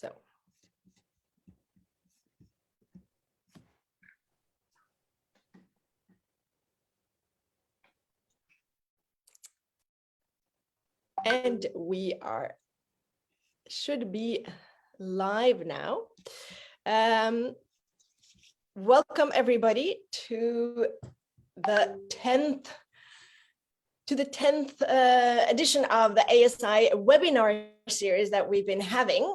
So. And we should be live now. Welcome everybody to the 10th edition of the ASI webinar series that we've been having.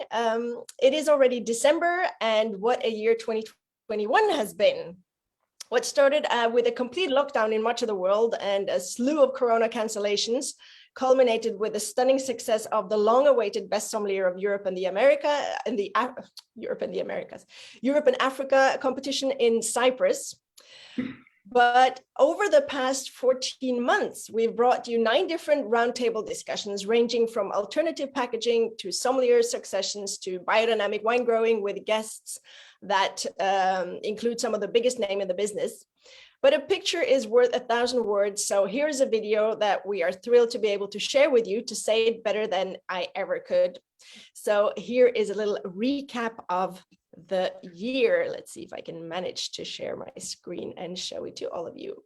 It is already December, and what a year 2021 has been. What started with a complete lockdown in much of the world and a slew of Corona cancellations culminated with the stunning success of the long-awaited Best Sommelier of Europe and Europe and Africa competition in Cyprus. But over the past 14 months, we've brought you 9 different roundtable discussions ranging from alternative packaging to sommelier successions to biodynamic wine growing with guests that include some of the biggest names in the business. But a picture is worth 1,000 words. So here's a video that we are thrilled to be able to share with you to say it better than I ever could. So here is a little recap of the year. Let's see if I can manage to share my screen and show it to all of you.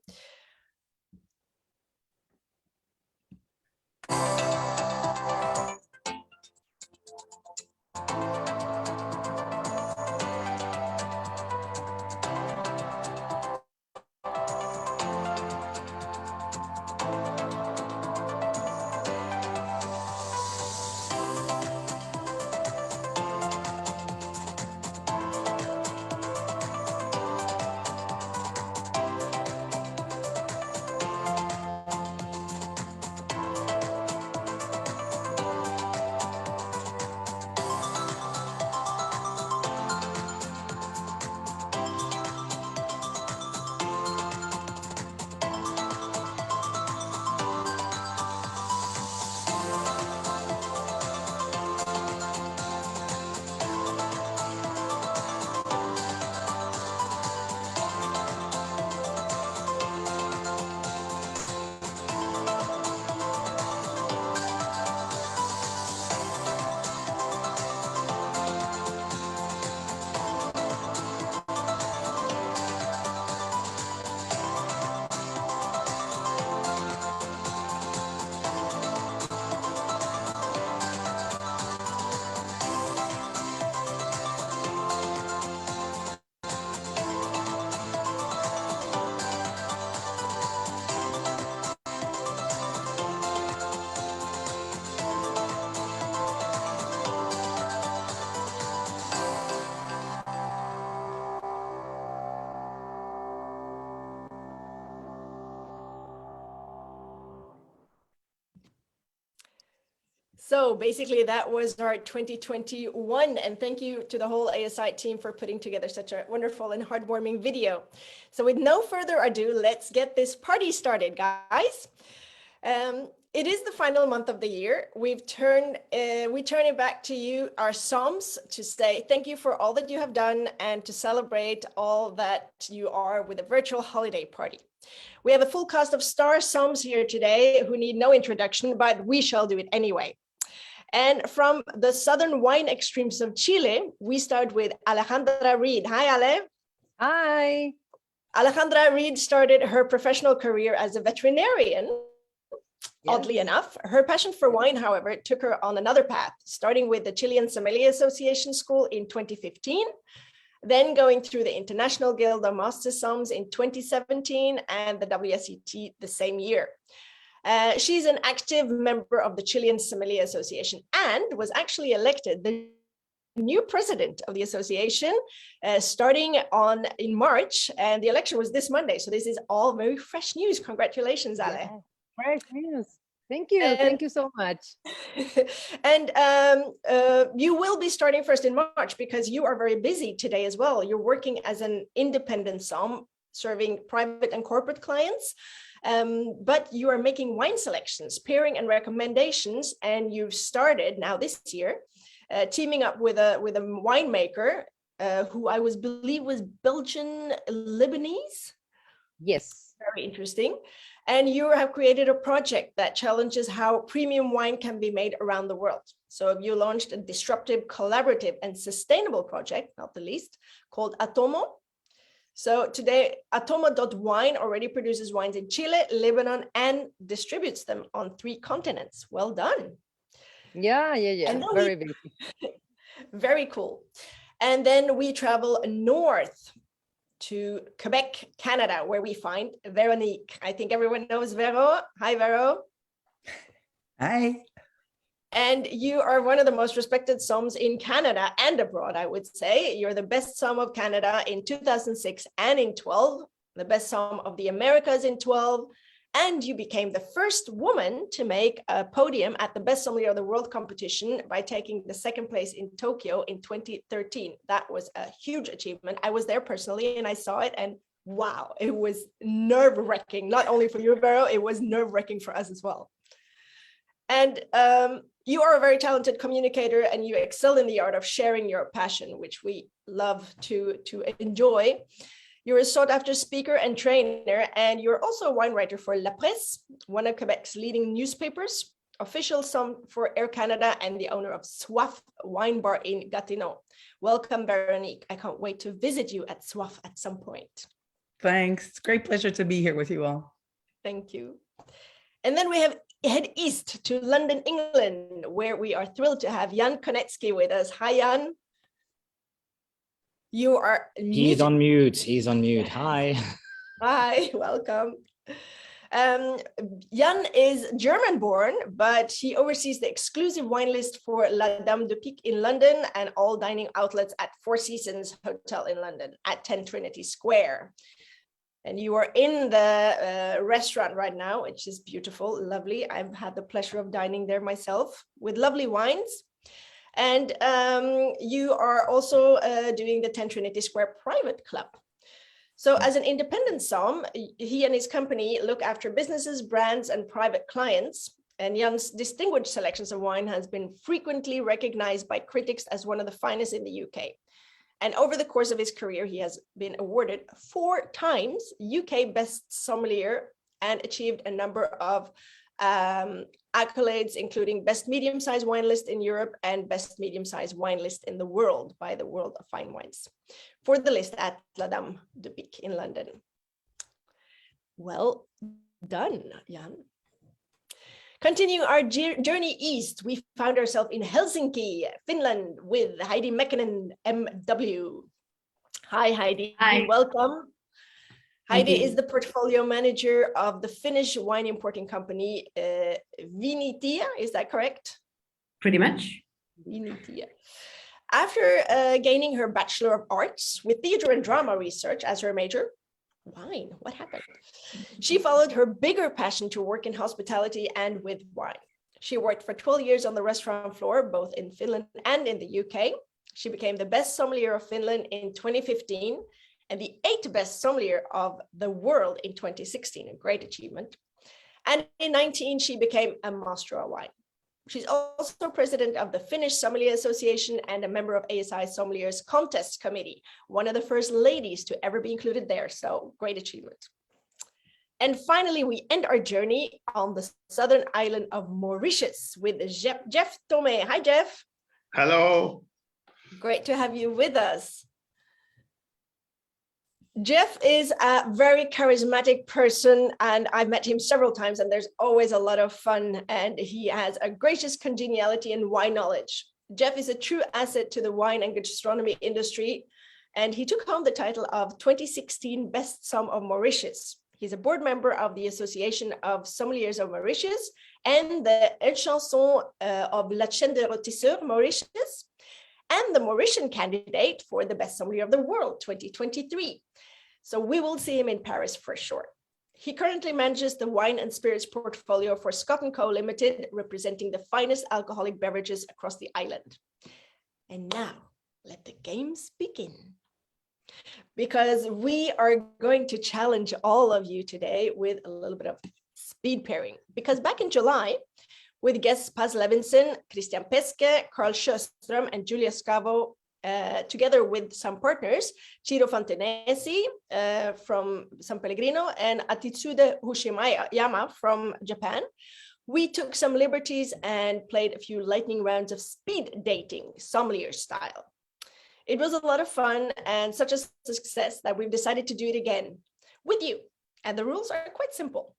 So basically that was our 2021, and thank you to the whole ASI team for putting together such a wonderful and heartwarming video. So with no further ado, let's get this party started, guys. It is the final month of the year. We turn it back to you, our somms, to say thank you for all that you have done and to celebrate all that you are with a virtual holiday party. We have a full cast of star somms here today who need no introduction, but we shall do it anyway. And from the southern wine extremes of Chile, we start with Alejandra Ried. Hi, Ale. Hi. Alejandra Ried started her professional career as a veterinarian. Yes. Oddly enough, her passion for wine, however, took her on another path, starting with the Chilean Sommelier Association School in 2015, then going through the International Guild of ASISomms in 2017 and the WSET the same year. She's an active member of the Chilean Sommelier Association and was actually elected the new president of the association starting in March, and the election was this Monday. So this is all very fresh news. Congratulations, Ale. Yeah, fresh news. Thank you. Thank you so much. And you will be starting first in March because you are very busy today as well. You're working as an independent somm, serving private and corporate clients. But you are making wine selections, pairing and recommendations, and you've started now this year teaming up with a winemaker who I believe was Belgian Lebanese. Yes. very interesting. And you have created a project that challenges how premium wine can be made around the world. So you launched a disruptive, collaborative, and sustainable project, not the least, called Atomo. So today, Atomo.wine already produces wines in Chile, Lebanon, and distributes them on 3 continents. Well done. Yeah. And Very busy. Very cool. And then we travel north to Quebec, Canada, where we find Véronique. I think everyone knows Vero. Hi, Vero. Hi. And you are one of the most respected somms in Canada and abroad, I would say. You're the best somm of Canada in 2006 and in 12, the best somm of the Americas in 12, and you became the first woman to make a podium at the Best Sommelier of the World competition by taking the 2nd place in Tokyo in 2013. That was a huge achievement. I was there personally and I saw it, and wow, it was nerve-wracking. Not only for you, Vero, it was nerve-wracking for us as well. And you are a very talented communicator and you excel in the art of sharing your passion, which we love to enjoy. You're a sought-after speaker and trainer, and you're also a wine writer for La Presse, one of Quebec's leading newspapers, official somm for Air Canada, and the owner of Soif Wine Bar in Gatineau. Welcome, Véronique. I can't wait to visit you at Soif at some point. Thanks. It's a great pleasure to be here with you all. Thank you. And then we head east to London, England, where we are thrilled to have Jan Konetzki with us. Hi, Jan. You are He's on mute. He's on mute. Hi. Hi, welcome. Jan is German-born, but he oversees the exclusive wine list for La Dame de Pique in London and all dining outlets at Four Seasons Hotel in London at 10 Trinity Square. And you are in the restaurant right now, which is beautiful, lovely. I've had the pleasure of dining there myself with lovely wines. And you are also doing the 10 Trinity Square Private Club. So as an independent somm, he and his company look after businesses, brands, and private clients. And Jan's distinguished selections of wine has been frequently recognized by critics as one of the finest in the UK. And over the course of his career, he has been awarded 4 times UK Best Sommelier and achieved a number of accolades, including Best Medium-Sized Wine List in Europe and Best Medium-Sized Wine List in the World by the World of Fine Wines for the list at La Dame de Pique in London. Well done, Jan. Continuing our journey east, we found ourselves in Helsinki, Finland, with Heidi Mäkinen MW. Hi, Heidi. Hi. Welcome. Heidi is the portfolio manager of the Finnish wine importing company Viinitie, is that correct? Pretty much. Viinitie. After gaining her Bachelor of Arts with Theatre and Drama Research as her major, wine, what happened? She followed her bigger passion to work in hospitality and with wine. She worked for 12 years on the restaurant floor, both in Finland and in the UK. She became the best sommelier of Finland in 2015 and the 8th best sommelier of the world in 2016, a great achievement. And in 2019, she became a master of wine. She's also president of the Finnish Sommelier Association and a member of ASI Sommeliers Contest Committee, one of the first ladies to ever be included there, so great achievement. And finally, we end our journey on the southern island of Mauritius with Jeff Thomé. Hi, Jeff. Hello. Great to have you with us. Jeff is a very charismatic person, and I've met him several times, and there's always a lot of fun, and he has a gracious congeniality and wine knowledge. Jeff is a true asset to the wine and gastronomy industry, and he took home the title of 2016 Best Somm of Mauritius. He's a board member of the Association of Sommeliers of Mauritius and the Un Chanson of La Chaîne de Rôtisseurs Mauritius, and the Mauritian candidate for the Best Sommelier of the World 2023. So we will see him in Paris for sure. He currently manages the wine and spirits portfolio for Scott & Co Limited, representing the finest alcoholic beverages across the island. And now, let the games begin. Because we are going to challenge all of you today with a little bit of speed pairing. Because back in July, with guests Paz Levinson, Christian Peske, Carl Sjöström, and Julia Scavo, together with some partners, Ciro Fontenesi from San Pellegrino and Atitsude Hushiyama from Japan, we took some liberties and played a few lightning rounds of speed dating, sommelier style. It was a lot of fun and such a success that we've decided to do it again with you. And the rules are quite simple.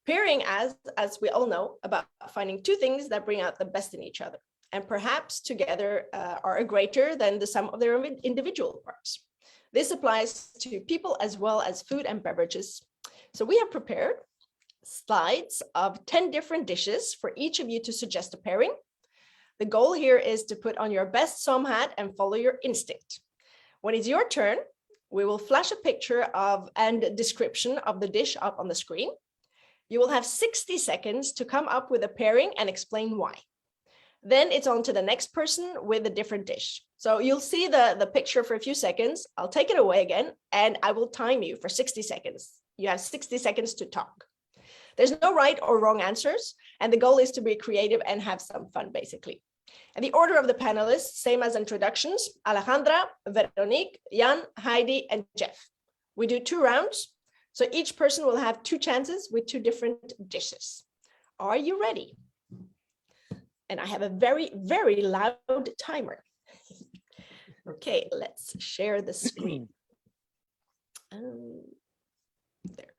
Pairing as we all know, about finding two things that bring out the best in each other and perhaps together are greater than the sum of their individual parts. This applies to people as well as food and beverages. So we have prepared slides of 10 different dishes for each of you to suggest a pairing. The goal here is to put on your best somm hat and follow your instinct. When it's your turn, we will flash a picture of and description of the dish up on the screen. You will have 60 seconds to come up with a pairing and explain why. Then it's on to the next person with a different dish. So you'll see the picture for a few seconds. I'll take it away again and I will time you for 60 seconds. You have 60 seconds to talk. There's no right or wrong answers. And the goal is to be creative and have some fun, basically. And the order of the panelists, same as introductions, Alejandra, Véronique, Jan, Heidi, and Jeff. We do 2 rounds. So each person will have 2 chances with 2 different dishes. Are you ready? And I have a very, very loud timer. Okay, let's share the screen. There.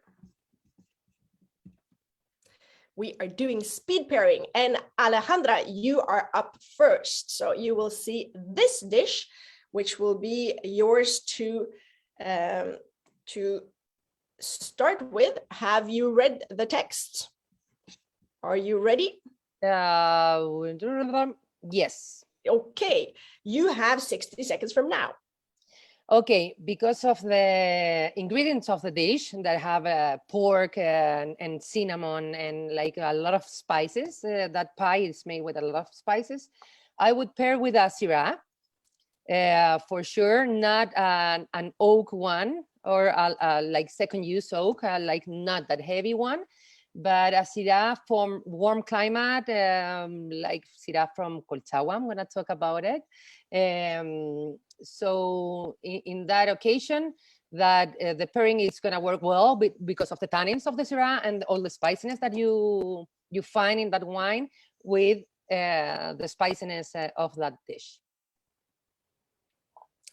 We are doing speed pairing and Alejandra, you are up first. So you will see this dish, which will be yours to start with. Have you read the text? Are you ready? Yes. Okay, you have 60 seconds from now. Okay, because of the ingredients of the dish that have pork and cinnamon and like a lot of spices, that pie is made with a lot of spices, I would pair with a Syrah, for sure, not an oak one or a like second use oak, like not that heavy one, but a Syrah from warm climate, like Syrah from Colchagua. I'm gonna talk about it. So in that occasion, that the pairing is gonna work well because of the tannins of the Syrah and all the spiciness that you find in that wine with the spiciness of that dish.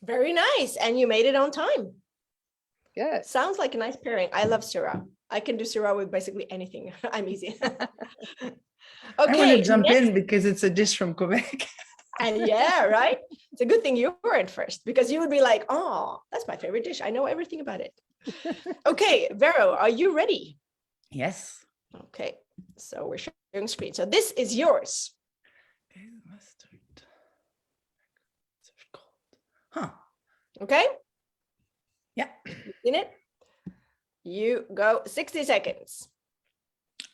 Very nice, and you made it on time. Good. Sounds like a nice pairing. I love Syrah. I can do Syrah with basically anything. I'm easy. Okay, I want to jump in because it's a dish from Quebec. And yeah, right? It's a good thing you weren't first because you would be like, oh, that's my favorite dish. I know everything about it. Okay, Vero, are you ready? Yes. Okay, so we're sharing screen. So this is yours. Okay, mustard. Huh. Okay? Yeah. In it? You go 60 seconds.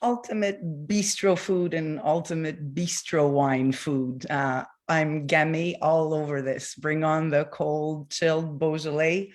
Ultimate bistro food and ultimate bistro wine food. I'm gamay all over this. Bring on the cold, chilled Beaujolais.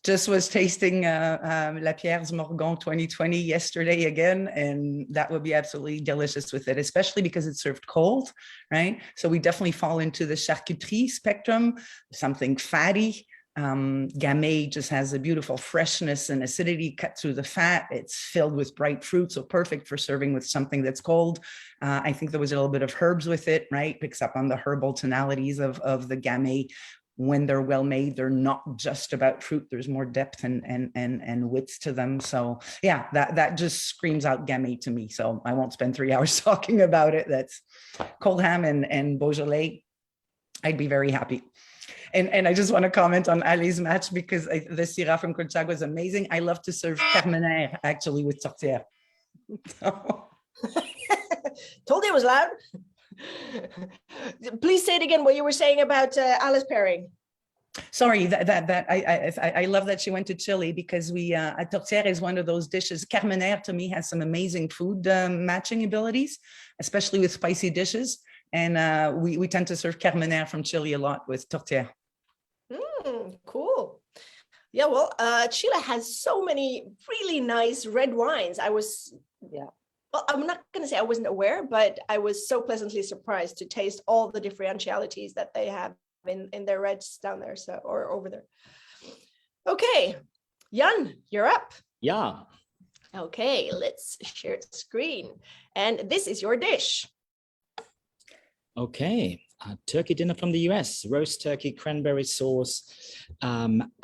Just was tasting La Pierre's Morgon 2020 yesterday again, and that would be absolutely delicious with it, especially because it's served cold, right? So we definitely fall into the charcuterie spectrum, something fatty. Gamay just has a beautiful freshness and acidity cut through the fat. It's filled with bright fruit, so perfect for serving with something that's cold. I think there was a little bit of herbs with it, right? Picks up on the herbal tonalities of the gamay. When they're well made, they're not just about fruit. There's more depth and width to them. So yeah, that just screams out gamay to me. So I won't spend 3 hours talking about it. That's cold ham and Beaujolais. I'd be very happy. And I just want to comment on Ali's match because the Syrah from Colchagua was amazing. I love to serve Carmenère actually with tourtière. Told you it was loud. Please say it again, what you were saying about Alice pairing. Sorry, I love that she went to Chile because a tourtière is one of those dishes. Carmenère to me has some amazing food matching abilities, especially with spicy dishes. And we tend to serve Carmenère from Chile a lot with tourtière. Cool. Yeah, well, Chile has so many really nice red wines. well, I'm not going to say I wasn't aware, but I was so pleasantly surprised to taste all the differentialities that they have in their reds down there, so or over there. Okay, Jan, you're up. Yeah. Okay, let's share screen. And this is your dish. Okay. Turkey dinner from the US, roast turkey, cranberry sauce,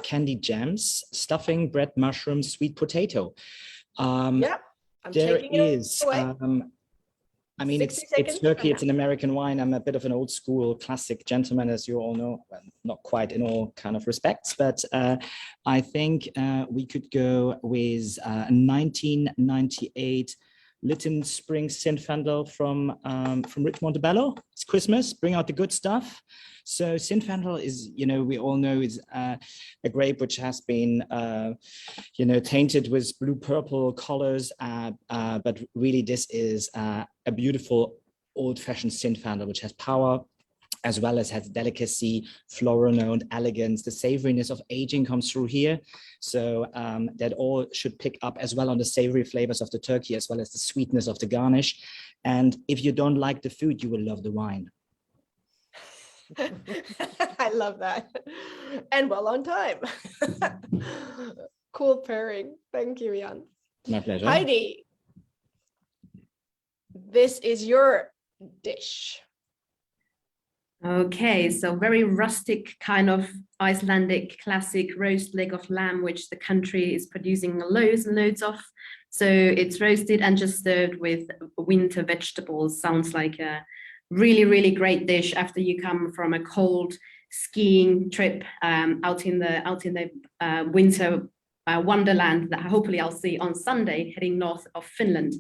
candied jams, stuffing, bread, mushrooms, sweet potato. Yeah, I'm There taking it is, away. I mean, 60 it's seconds turkey, from it's an American wine. I'm a bit of an old school classic gentleman, as you all know, well, not quite in all kind of respects, but I think we could go with 1998 Lytton Spring Zinfandel from Rich Montebello. It's Christmas, bring out the good stuff. So Zinfandel is, you know, we all know is a grape which has been, you know, tainted with blue-purple colors, but really this is a beautiful old-fashioned Zinfandel which has power, as well as has delicacy, floral note, elegance. The savoriness of aging comes through here. So that all should pick up as well on the savory flavors of the turkey, as well as the sweetness of the garnish. And if you don't like the food, you will love the wine. I love that. And well on time. Cool pairing. Thank you, Jan. My pleasure. Heidi, this is your dish. Okay, so very rustic kind of Icelandic classic roast leg of lamb, which the country is producing loads and loads of. So it's roasted and just served with winter vegetables. Sounds like a really, really great dish after you come from a cold skiing trip out in the winter wonderland that hopefully I'll see on Sunday, heading north of Finland.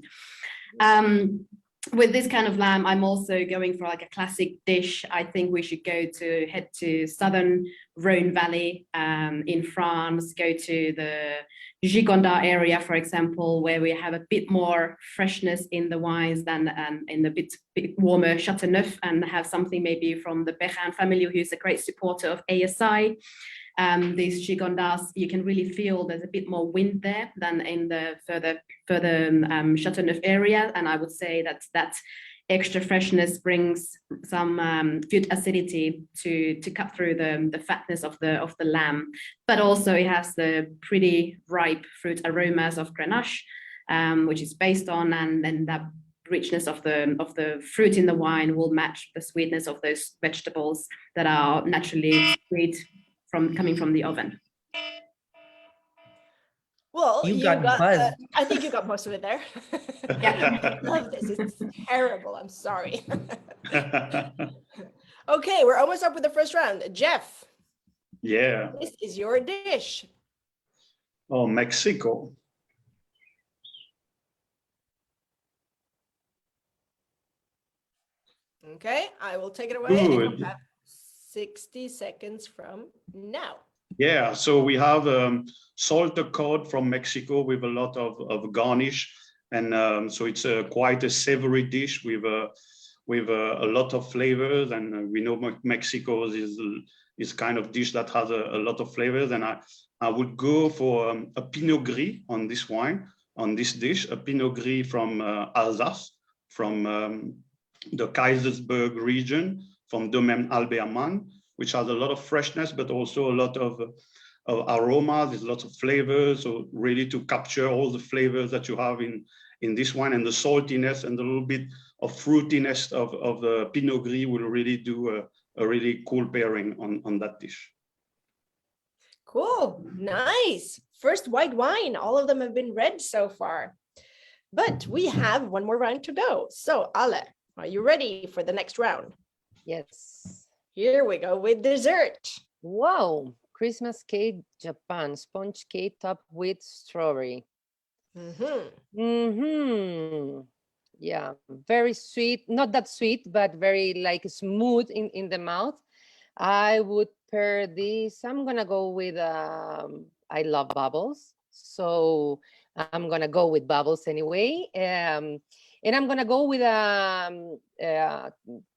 With this kind of lamb, I'm also going for like a classic dish. I think we should head to southern Rhone Valley in France, go to the Gigondas area, for example, where we have a bit more freshness in the wines than in the bit warmer Châteauneuf, and have something maybe from the Bechan family, who's a great supporter of ASI. These Gigondas, you can really feel there's a bit more wind there than in the further Châteauneuf area, and I would say that extra freshness brings some good acidity to cut through the fatness of the lamb, but also it has the pretty ripe fruit aromas of Grenache, which is based on, and then that richness of the fruit in the wine will match the sweetness of those vegetables that are naturally sweet coming from the oven. Well, You got buzzed. I think you got most of it there. I love this. It's terrible. I'm sorry. Okay, we're almost up with the first round. Jeff. Yeah. This is your dish. Oh, Mexico. Okay, I will take it away. And Good. you have 60 seconds from now. Yeah, so we have salted cod from Mexico with a lot of garnish, and so it's quite a savory dish with a lot of flavors, and we know Mexico is kind of dish that has a lot of flavors, and I would go for a Pinot Gris on this wine, on this dish, a Pinot Gris from Alsace, from the Kaisersberg region, from Domaine Albert Mann, which has a lot of freshness, but also a lot of aromas, there's lots of flavors, so really to capture all the flavors that you have in this wine, and the saltiness and a little bit of fruitiness of the Pinot Gris will really do a really cool pairing on that dish. Cool, nice. First white wine, all of them have been red so far, but we have one more round to go. So Ale, are you ready for the next round? Yes. Here we go with dessert. Wow, Christmas cake, Japan, sponge cake topped with strawberry. Yeah, very sweet, not that sweet, but very like smooth in the mouth. I would pair this, I'm gonna go with, I love bubbles, so I'm gonna go with bubbles anyway. And I'm gonna go with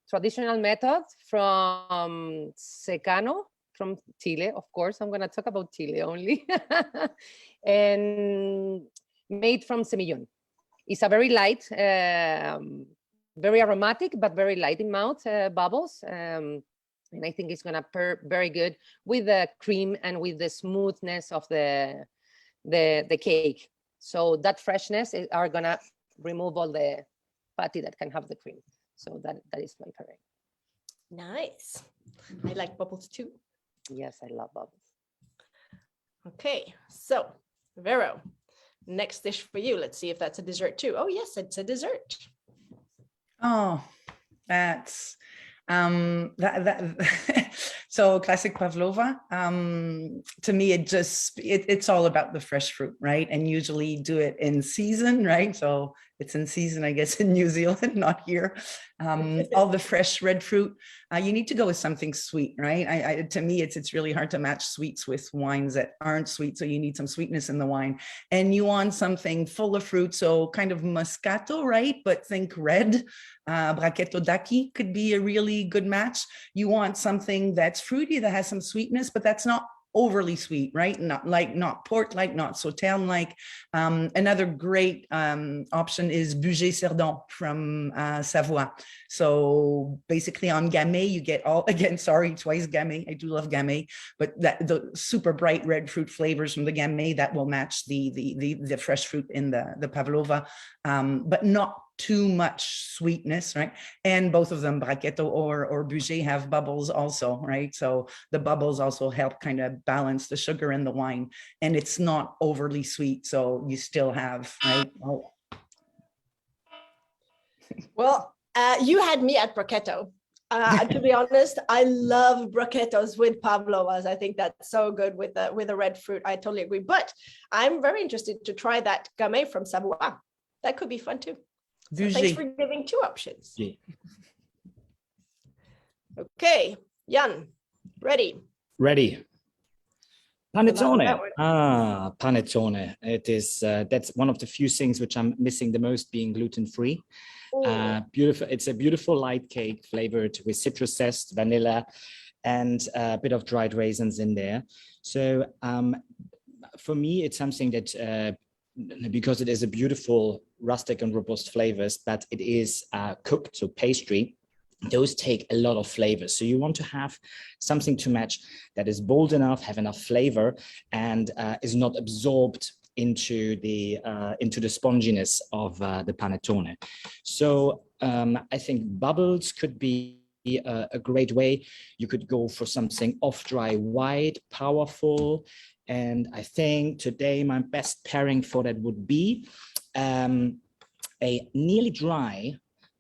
traditional method from secano, from Chile, of course. I'm going to talk about Chile only. And made from semillon. It's a very light, very aromatic, but very light in mouth bubbles. And I think it's gonna pair very good with the cream and with the smoothness of the cake. So that freshness are gonna remove all the fatty that can have the cream. So that is my pairing. Nice. I like bubbles too. Yes, I love bubbles. Okay, so Vero, next dish for you. Let's see if that's a dessert too. Oh yes, it's a dessert. Oh, that's so classic pavlova. To me, it's all about the fresh fruit, right? And usually do it in season, right? So it's in season, I guess, in New Zealand, not here. All the fresh red fruit. You need to go with something sweet, right? To me, it's really hard to match sweets with wines that aren't sweet. So you need some sweetness in the wine, and you want something full of fruit. So kind of Moscato, right? But think red. Brachetto d'Acqui could be a really good match. You want something that's fruity, that has some sweetness, but that's not overly sweet, right? Not port like, not Sauternes like. Another great option is Bugey Cerdon from Savoie. So basically on Gamay, you get all, again, sorry, twice Gamay. I do love Gamay, but the super bright red fruit flavors from the Gamay that will match the fresh fruit in the pavlova, but not too much sweetness, right? And both of them, Brachetto or Bugey, have bubbles also, right? So the bubbles also help kind of balance the sugar in the wine, and it's not overly sweet, so you still have, right? Oh. Well, you had me at Brachetto. To be honest, I love Brachettos with pavlovas. I think that's so good with the red fruit. I totally agree. But I'm very interested to try that Gamay from Savoie. That could be fun too. So thanks for giving two options. Yeah. Okay, Jan, ready? Ready. Panettone. That Panettone. It is that's one of the few things which I'm missing the most, being gluten-free. Beautiful. It's a beautiful light cake flavored with citrus zest, vanilla, and a bit of dried raisins in there. So for me, it's something that because it is a beautiful rustic and robust flavors, but it is cooked, so pastry. Those take a lot of flavors. So you want to have something to match that is bold enough, have enough flavor, and is not absorbed into the sponginess of the panettone. So I think bubbles could be a great way. You could go for something off dry, wide, powerful. And I think today my best pairing for that would be a nearly dry,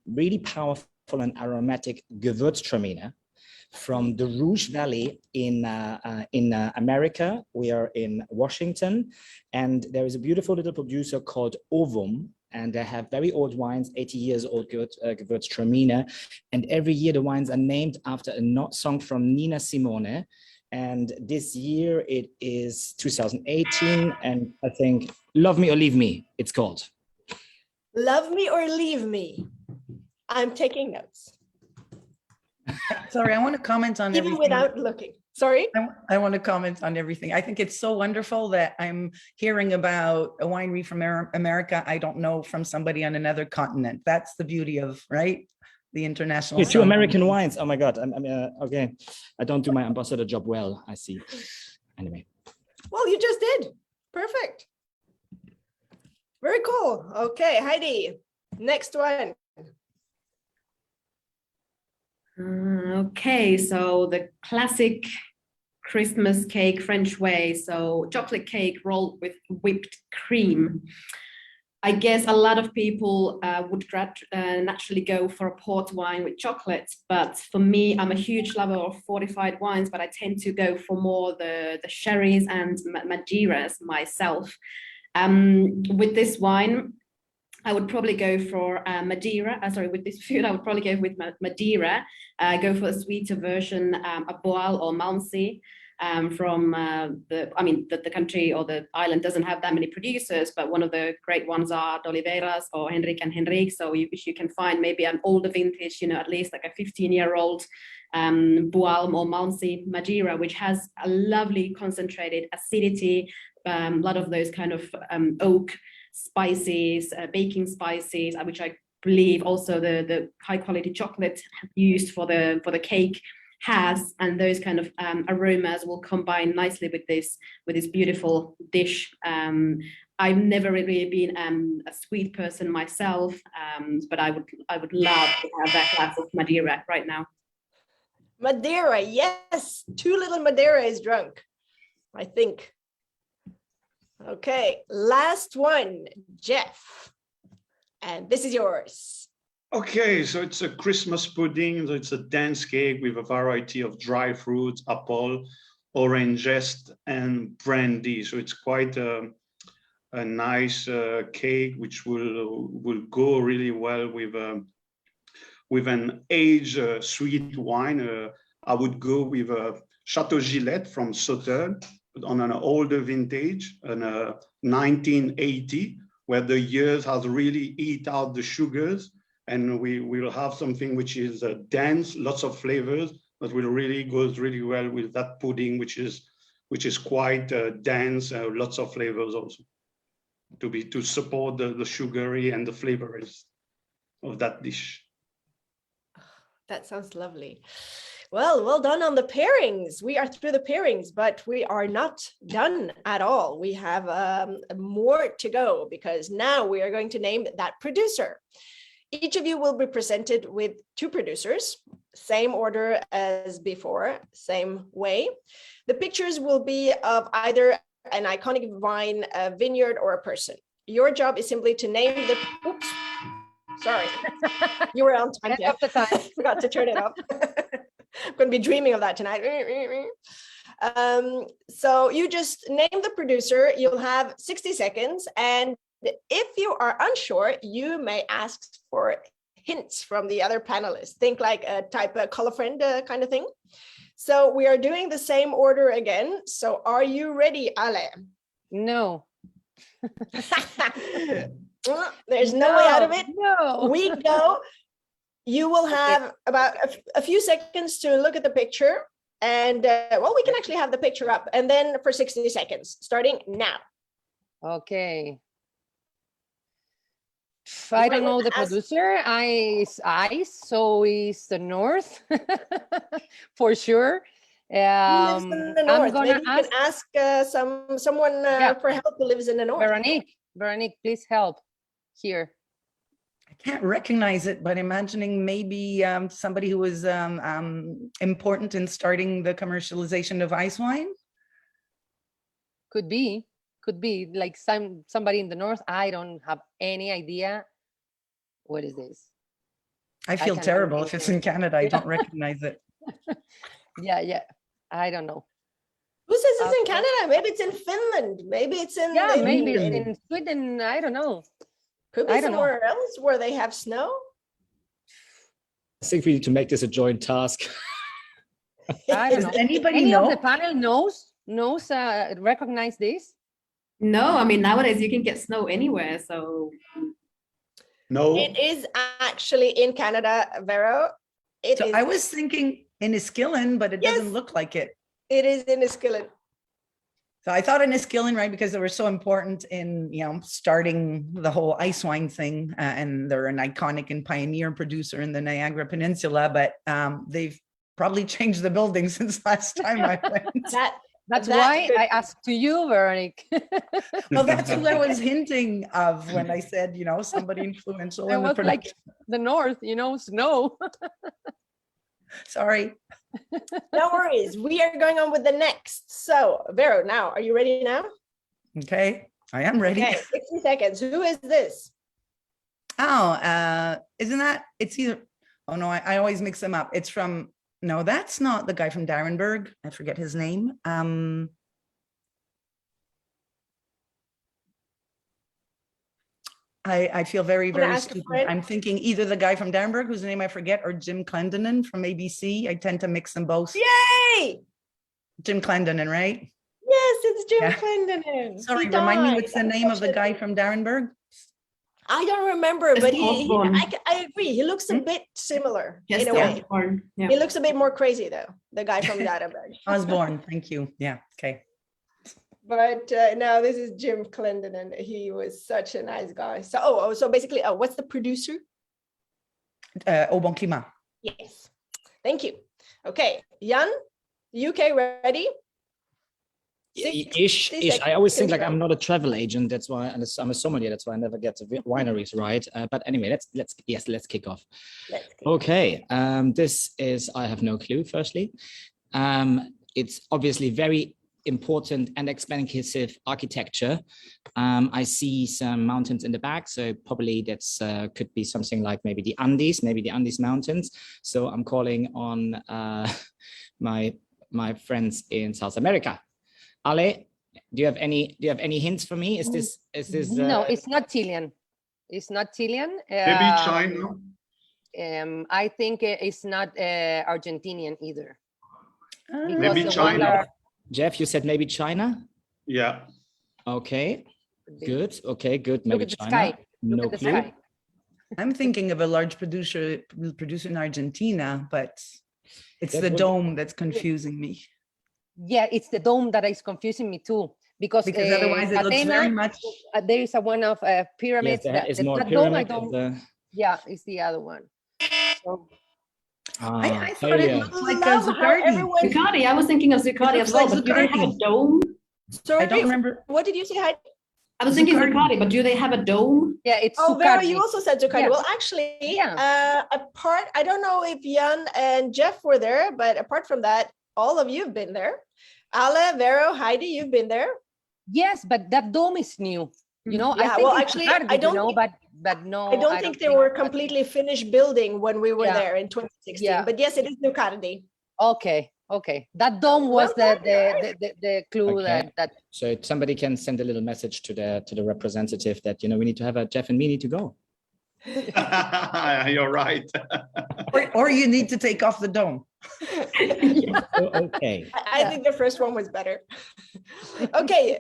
really powerful and aromatic Gewürztraminer from the Rouge Valley in America. We are in Washington, and there is a beautiful little producer called Ovum, and they have very old wines, 80 years old Gewürztraminer, and every year the wines are named after a song from Nina Simone. And this year it is 2018, and I think Love Me or Leave Me, it's called. Love Me or Leave Me. I'm taking notes. Sorry, I want to comment on Even everything. without looking. Sorry? I want to comment on everything. I think it's so wonderful that I'm hearing about a winery from America I don't know from somebody on another continent. That's the beauty of, right? The international. Yeah, two American wines. Oh my God. I'm okay. I don't do my ambassador job well, I see. Anyway. Well, you just did. Perfect. Very cool. Okay, Heidi, next one. Okay, so the classic Christmas cake French way. So chocolate cake rolled with whipped cream. I guess a lot of people would naturally go for a port wine with chocolate, but for me, I'm a huge lover of fortified wines, but I tend to go for more the sherries and Madeiras myself. With this wine, I would probably go for Madeira. With this food, I would probably go with Madeira. Go for a sweeter version, a Boal or Malmsey. From the country or the island doesn't have that many producers, but one of the great ones are D'Oliveira's or Henrique and Henrique. So you can find maybe an older vintage, at least like a 15-year-old Boal or Malmsey Madeira, which has a lovely concentrated acidity, a lot of those kind of oak spices, baking spices, which I believe also the high quality chocolate used for the cake has, and those kind of aromas will combine nicely with this beautiful dish. I've never really been a sweet person myself, but I would love to have that glass of Madeira right now. Madeira, yes, too little Madeira is drunk, I think. Okay, last one, Jeff, and this is yours. Okay, so it's a Christmas pudding. So it's a dense cake with a variety of dry fruits, apple, orange zest, and brandy. So it's quite a nice cake, which will go really well with an aged sweet wine. I would go with a Chateau Gillette from Sauternes on an older vintage, an 1980, where the years has really eat out the sugars. And we will have something which is dense, lots of flavors, but will really goes really well with that pudding, which is quite dense, lots of flavors also, to support the sugary and the flavors of that dish. That sounds lovely. Well done on the pairings. We are through the pairings, but we are not done at all. We have more to go, because now we are going to name that producer. Each of you will be presented with 2 producers, same order as before, same way. The pictures will be of either an iconic wine, a vineyard, or a person. Your job is simply to name the, oops, sorry, you were on time, Jeff. Forgot to turn it off. I'm going to be dreaming of that tonight. So you just name the producer, you'll have 60 seconds, and if you are unsure, you may ask for hints from the other panelists. Think like a type of color friend kind of thing. So we are doing the same order again. So are you ready, Ale? No. There's no way out of it. No. We go. You will have about a few seconds to look at the picture. And well, we can actually have the picture up, and then for 60 seconds, starting now. Okay. I don't know the producer. Ice, so it's the north for sure. Who lives in the north? Maybe you can ask someone for help who lives in the north. Véronique, please help here. I can't recognize it, but imagining maybe somebody who was important in starting the commercialization of ice wine. Could be like somebody in the north. I don't have any idea. What is this? I feel terrible if it's in Canada. I don't recognize it. Yeah. I don't know. Who says it's in Canada? Maybe it's in Finland. Maybe it's in maybe it's in Sweden. I don't know. Could be somewhere else where they have snow. I think we need to make this a joint task. I don't know. Anybody Any know? of the panel knows recognize this? No, I mean, nowadays you can get snow anywhere, so. No. It is actually in Canada, Vero. I was thinking Enniskillen, but it doesn't look like it. It is in Enniskillen. So I thought Enniskillen, right, because they were so important in, starting the whole ice wine thing, and they're an iconic and pioneer producer in the Niagara Peninsula, but they've probably changed the building since last time I went. That's why I asked to you, Véronique. Well, that's what I was hinting of when I said, somebody influential in the production. Like the north, snow. Sorry. No worries. We are going on with the next. So, Vero, now, are you ready now? Okay, I am ready. Okay, 60 seconds. Who is this? Oh, isn't that, it's either, oh no, I always mix them up. It's from, no, that's not the guy from Darrenburg. I forget his name. I feel very, very stupid. I'm thinking either the guy from Darrenburg, whose name I forget, or Jim Clendenin from ABC. I tend to mix them both. Yay! Jim Clendenin, right? Yes, it's Jim Clendenin. Sorry, remind me what's the name of the guy from Darrenburg? I don't remember, but I agree. He looks a bit similar in a way. Yeah. He looks a bit more crazy though, the guy from Darrenburg. Osborne, thank you. Yeah, okay. But no, this is Jim Clendenin. He was such a nice guy. So, so basically, what's the producer? Au Bon Climat. Yes. Thank you. Okay, Jan, UK ready? Ish. I always think like I'm not a travel agent. That's why I'm a sommelier. That's why I never get the wineries right. But anyway, let's kick off. Okay. This is, I have no clue. Firstly, it's obviously very important and expensive architecture. I see some mountains in the back, so probably that's could be something like maybe the Andes Mountains. So I'm calling on my friends in South America. Ale, do you have any hints for me? Is this No, it's not Chilean. It's not Chilean. Maybe China. I think it's not Argentinian either. Maybe China. Jeff, you said maybe China? Yeah. Okay. Good. Okay, good. Maybe Look at China. the sky. No Look at the clue. sky. I'm thinking of a large producer in Argentina, but it's That the would- dome that's confusing me. Yeah, it's the dome that is confusing me too. Because Otherwise it looks very Catena, much. there is one of pyramids. Yes, there is more that dome, I pyramid. don't, yeah, it's the other one. So, I thought it failure. looked like a Love how Zuccardi. everyone. Zuccardi, I was thinking of Zuccardi looks as well, like but do they have a Zuccardi. dome? Sorry, I don't remember. what did you say, Heidi? I was thinking Zuccardi. Zuccardi, but do they have a dome? yeah, it's Oh, Vera, Zuccardi. you also said Zuccardi. Yeah. Well, actually, Yeah. I don't know if Jan and Jeff were there, but apart from that, all of you have been there. Ale, Vero, Heidi, you've been there. Yes, but that dome is new. You know, Yeah, I think well, it's actually, Zuccardi, I don't you know, think- but no. I don't think they were that- completely finished building when we were Yeah. there in 2016. Yeah. But yes, it is Zuccardi. Okay, okay. That dome was Well the clue Okay. that So somebody can send a little message to the representative that, you know, we need to have a Jeff and me need to go. You're right. Or you need to take off the dome. Okay. I think the first one was better. Okay,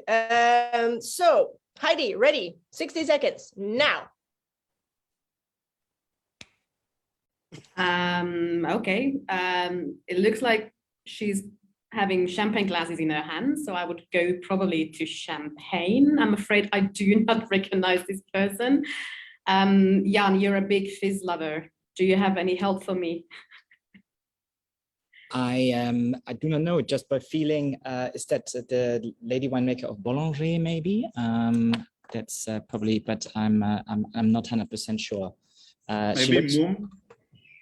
so Heidi, ready? 60 seconds now. Okay. It looks like she's having champagne glasses in her hands, so I would go probably to champagne. I'm afraid I do not recognize this person. Jan, you're a big fizz lover. Do you have any help for me? I do not know, just by feeling, is that the lady winemaker of Boulanger maybe? That's probably, but I'm not 100% sure. She Maybe looks- Moon.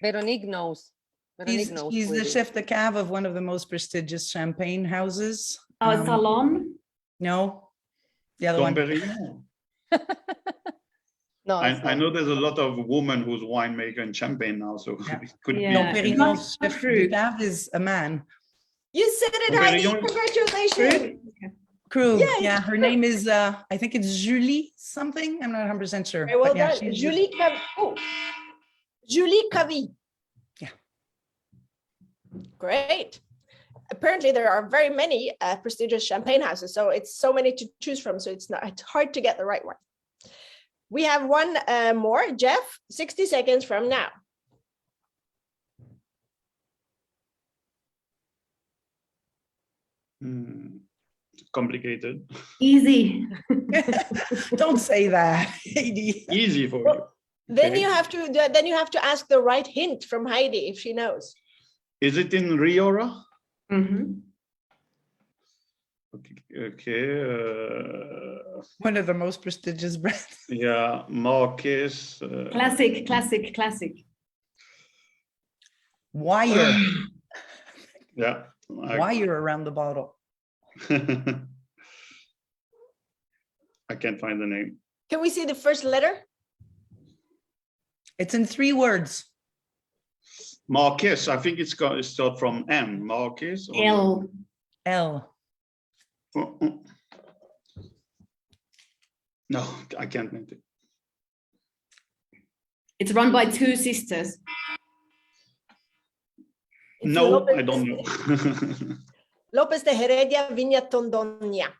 Veronique knows. Veronique knows. He's who the it is. chef de cave of one of the most prestigious champagne houses. Oh, a salon? No, the other Dom one. Perignon. No, it's I not. know there's a lot of women who's winemaker in Champagne now, so Yeah. it could Yeah. Dom be. it's Perignon's not chef true. de cave is a man. You said it, Dom Heidi. Perignon. Congratulations. Crew. Yeah, Yeah, her name is I think it's Julie something. I'm not 100% sure. Very well but yeah, done. she's- Julie Cavy. Oh. Julie Cavy. Yeah. Great. Apparently there are very many prestigious champagne houses, so it's so many to choose from, so it's hard to get the right one. We have one more. Jeff, 60 seconds from now. Complicated. Easy. Don't say that, Heidi. Easy for you. Then Okay. you have to ask the right hint from Heidi if she knows. Is it in Liora? Mhm. Okay. One of the most prestigious brands. Yeah, Marquez. Classic, classic, classic. Wire. Yeah. Wire around the bottle. I can't find the name. Can we see the first letter? It's in 3 words. Marquez. I think it's got it start from M. Marquez. or- L. L. No, I can't make it. It's run by 2 sisters. It's No, Lopez- I don't know. Lopez de Heredia Viña Tondoña.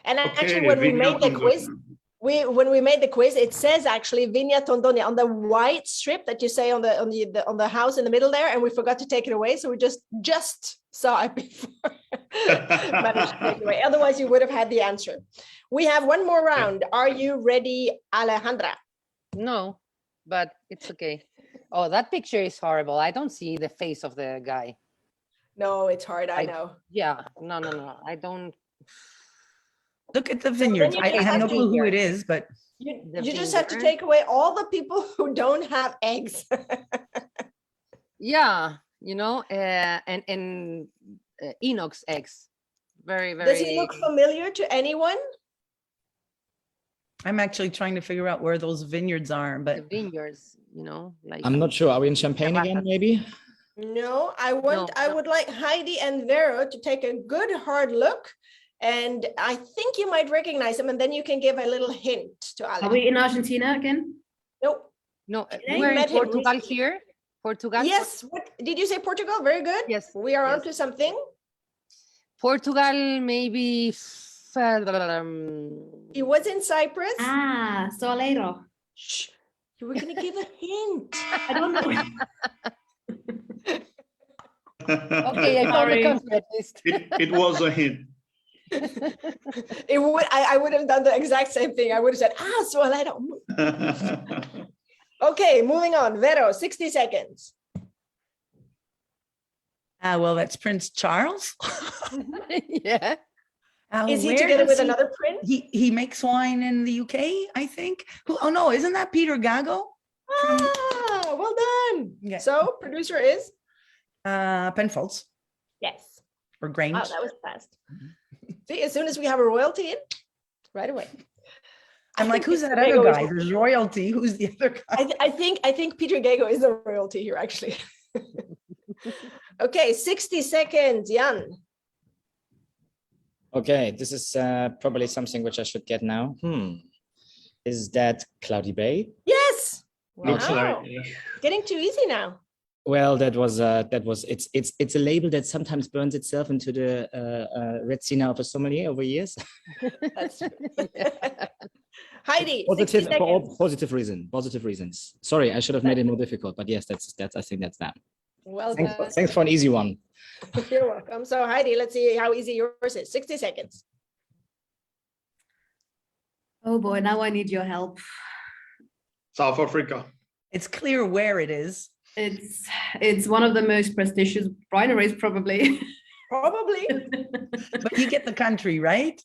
And actually, Okay, when we Viña made the quiz, Tondoña. when we made the quiz, it says actually Viña Tondoña on the white strip that you say on the house in the middle there, and we forgot to take it away, so we just saw it before. Managed to take it away. Otherwise, you would have had the answer. We have one more round. Are you ready, Alejandra? No, but it's okay. Oh, that picture is horrible. I don't see the face of the guy. No, it's hard. I know. Yeah, no. I don't. Look at the vineyards. you I just have no have to- clue who it is, but You The just have to vineyard. take away all the people who don't have eggs. Yeah, and inox eggs. Very, very. Does he look familiar to anyone? I'm actually trying to figure out where those vineyards are. The But vineyards, like. I'm not sure. Are we in Champagne again, maybe? No, I No. would like Heidi and Vero to take a good hard look. And I think you might recognize him, and then you can give a little hint to Are Alex. we in Argentina again? Nope. No, You we're in met him Portugal recently. here. Portugal. Yes. What did you say? Portugal? Very good. Yes. We are yes. on to something. Portugal, maybe. He was in Cyprus. Ah, Soleiro. Shh. You were going to give a hint. I don't know. Okay, I found the Sorry. country at least. It was a hint. It would. I would have done the exact same thing. I would have said, so I don't. Okay, moving on. Vero, 60 seconds. well, that's Prince Charles. Yeah. Is he Where together does with he- another prince? He makes wine in the UK, I think. Oh no, isn't that Peter Gago? Well done. Yeah. So, producer is? Penfolds Yes. or Grange. Wow, that was fast. See, as soon as we have a royalty in, right away. I'm like, who's that Gago other is- guy? There's royalty. Who's the other guy? I think Peter Gago is the royalty here, actually. Okay, 60 seconds, Jan. Okay, this is probably something which I should get now. Is that Cloudy Bay? Yes. Looks Wow. like, yeah. Getting too easy now. Well, that was it's a label that sometimes burns itself into the retina of a sommelier over years. That's true. Heidi, 60 Positive for all seconds. positive reasons. Sorry, I should have made it more difficult, but yes, that's I think that's that. Well Thanks, done. thanks for an easy one. You're welcome. So Heidi, let's see how easy yours is. 60 seconds. Oh boy, now I need your help. South Africa. It's clear where it is. It's one of the most prestigious wineries, probably. Probably. But you get the country, right?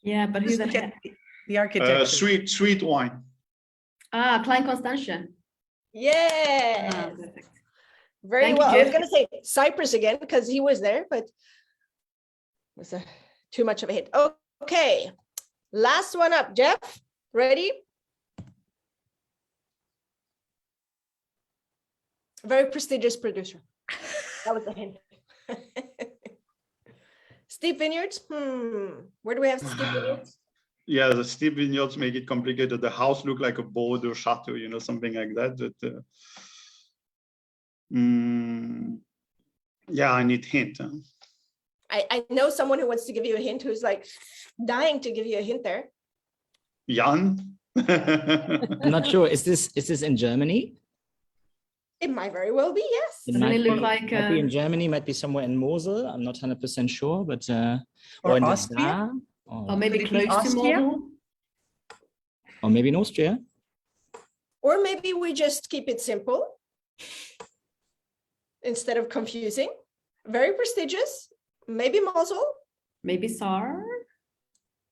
Yeah, but who Just the get heck? the architecture. Sweet wine. Klein Constantia. Yes. Ah, perfect. Very Thank well. I you. was going to say Cyprus again because he was there, but it was too much of a hit. Okay. Last one up. Jeff, ready? Very prestigious producer. That was a hint. Steep Vineyards. Where do we have Steep Vineyards? Yeah, the steep vineyards make it complicated. The house look like a Bordeaux chateau, something like that. Yeah, I need hint. Huh? I know someone who wants to give you a hint who's like dying to give you a hint there. Jan? I'm not sure. Is this in Germany? It might very well be, yes. It Doesn't might it look be- like might be in Germany, might be somewhere in Mosel. I'm not 100% sure, but Or in the Austria? Saar, or maybe Could it be close to Austria? Mosel? or maybe in Austria. Or maybe we just keep it simple instead of confusing. Very prestigious. Maybe Mosel, Maybe Saar?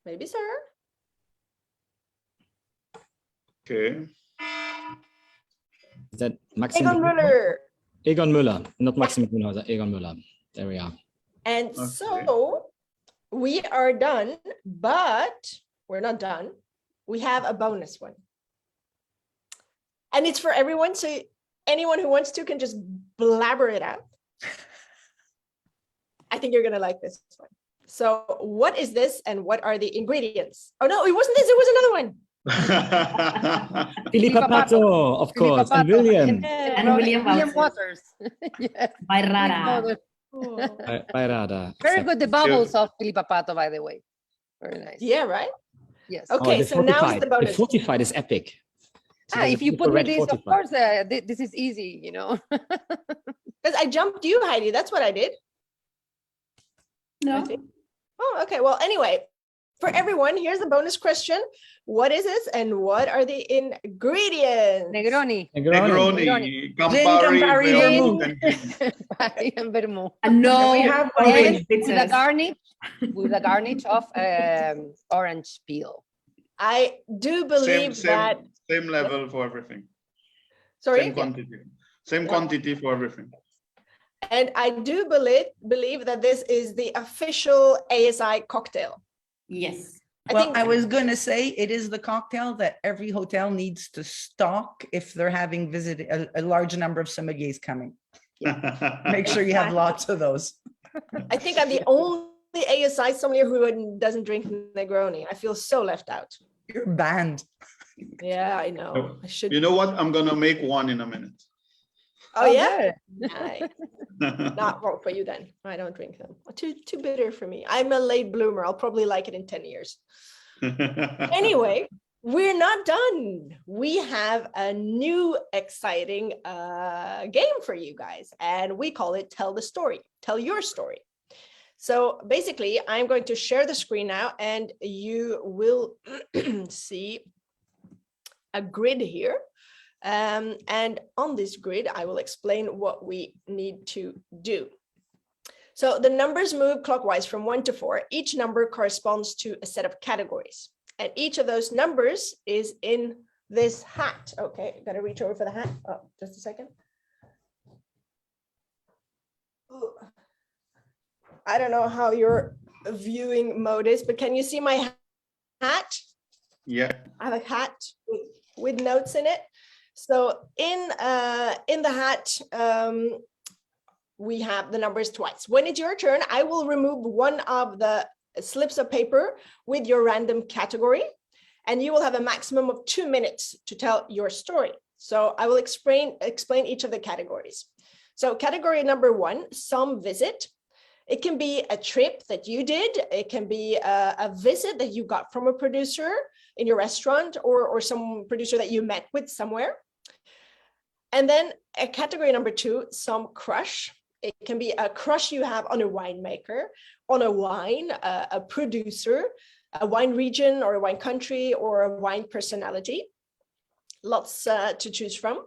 maybe Sarah. Okay. Is that Maxim? Egon Müller. Egon Müller, not Maxim Grünhauser, Egon Müller. There we are. And Okay. so we are done, but we're not done. We have a bonus one. And it's for everyone. So anyone who wants to can just blabber it out. I think you're going to like this one. So what is this and what are the ingredients? Oh, no, it wasn't this. It was another one. Filippo Pato, of course, and William. And William Waters. Yes. By Rara. Oh. By Rada. Very good. The bubbles of Filippo Pato, by the way. Very nice. Yeah, right? Yes. Okay, so now is the The bonus. fortified is epic. So there's If a you beautiful put me red this, of fortified. course, this is easy, Because I jumped you, Heidi. That's what I did. I think. Oh, okay. Well, anyway, for everyone, here's the bonus question. What is this and what are the ingredients? Negroni. Negroni, Campari, Campari, vermouth, vermouth. And vermouth. And no we have one orange And with a bitters. garnish of orange peel. I do believe that. Same level for everything. Sorry. Same quantity. Same quantity for everything. And I do believe that this is the official ASI cocktail. Yes. Well, I was going to say it is the cocktail that every hotel needs to stock if they're having a large number of sommeliers coming. Make sure you have lots of those. I think I'm the only ASI sommelier who doesn't drink Negroni. I feel so left out. You're banned. Yeah, I know. I should. You know what? I'm gonna make one in a minute. Oh yeah. Good. Nice. Not wrong for you then. I don't drink them. Too bitter for me. I'm a late bloomer. I'll probably like it in 10 years. Anyway, we're not done. We have a new exciting game for you guys, and we call it Tell the Story. Tell your story. So basically, I'm going to share the screen now, and you will see a grid here. And on this grid, I will explain what we need to do. So the numbers move clockwise from 1 to 4. Each number corresponds to a set of categories. And each of those numbers is in this hat. Okay, gotta reach over for the hat. Oh, just a second. Ooh. I don't know how your viewing mode is, but can you see my hat? Yeah. I have a hat with notes in it. So in the hat, we have the numbers twice. When it's your turn, I will remove one of the slips of paper with your random category, and you will have a maximum of 2 minutes to tell your story. So I will explain each of the categories. So category number 1, some visit. It can be a trip that you did. It can be a visit that you got from a producer in your restaurant or some producer that you met with somewhere. And then a category number 2, some crush. It can be a crush you have on a winemaker, on a wine, a producer, a wine region or a wine country or a wine personality. Lots to choose from.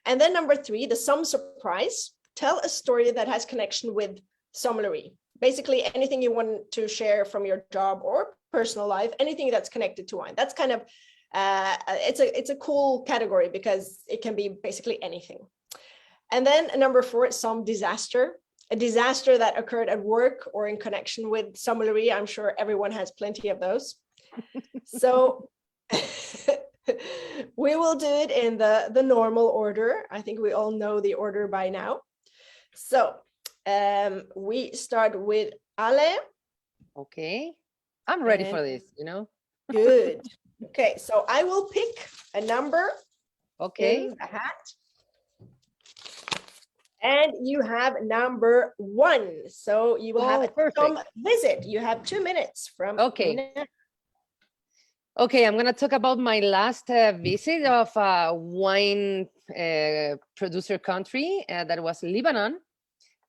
And then number 3, the some surprise. Tell a story that has connection with sommelier. Basically anything you want to share from your job or personal life, anything that's connected to wine. That's kind of, it's a cool category because it can be basically anything. And then number 4, some disaster, a disaster that occurred at work or in connection with sommelier. I'm sure everyone has plenty of those. So we will do it in the normal order. I think we all know the order by now. So we start with Ale. Okay, I'm ready for this, you know. Good. Okay, so I will pick a number. Okay. In the hat. And you have number 1. So you will have some visit. You have 2 minutes from. Okay. Okay, I'm gonna talk about my last visit of a wine producer country that was Lebanon,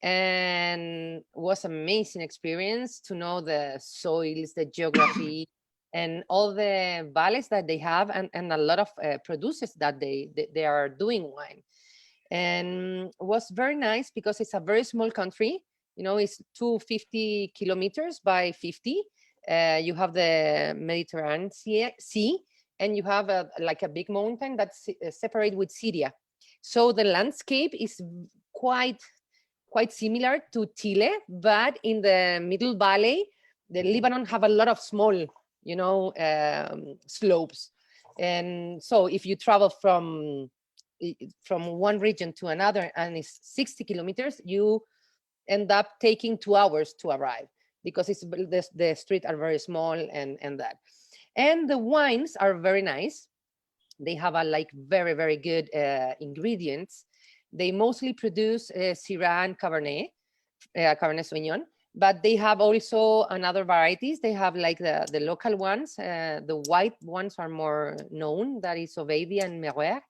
and was amazing experience to know the soils, the geography, and all the valleys that they have, and a lot of producers that they are doing wine. And was very nice because it's a very small country. You know, it's 250 kilometers by 50. You have the Mediterranean Sea, and you have like a big mountain that's separated with Syria. So the landscape is quite similar to Chile, but in the middle valley, the Lebanon have a lot of small, you know, slopes. And so if you travel from one region to another and it's 60 kilometers, you end up taking 2 hours to arrive because it's the streets are very small and that. And the wines are very nice. They have a like very, very good ingredients. They mostly produce Syrah and Cabernet Sauvignon, but they have also another varieties. They have like the local ones. The white ones are more known, that is Sauvigny and Meurrier.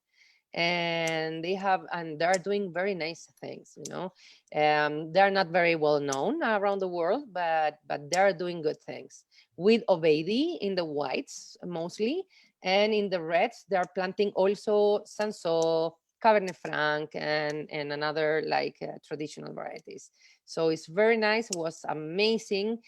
and they're doing very nice things, you know. They're not very well known around the world, but they're doing good things with Obeidi in the whites mostly, and in the reds they're planting also Sanso, Cabernet Franc, and another like traditional varieties. So it's very nice. It was amazing.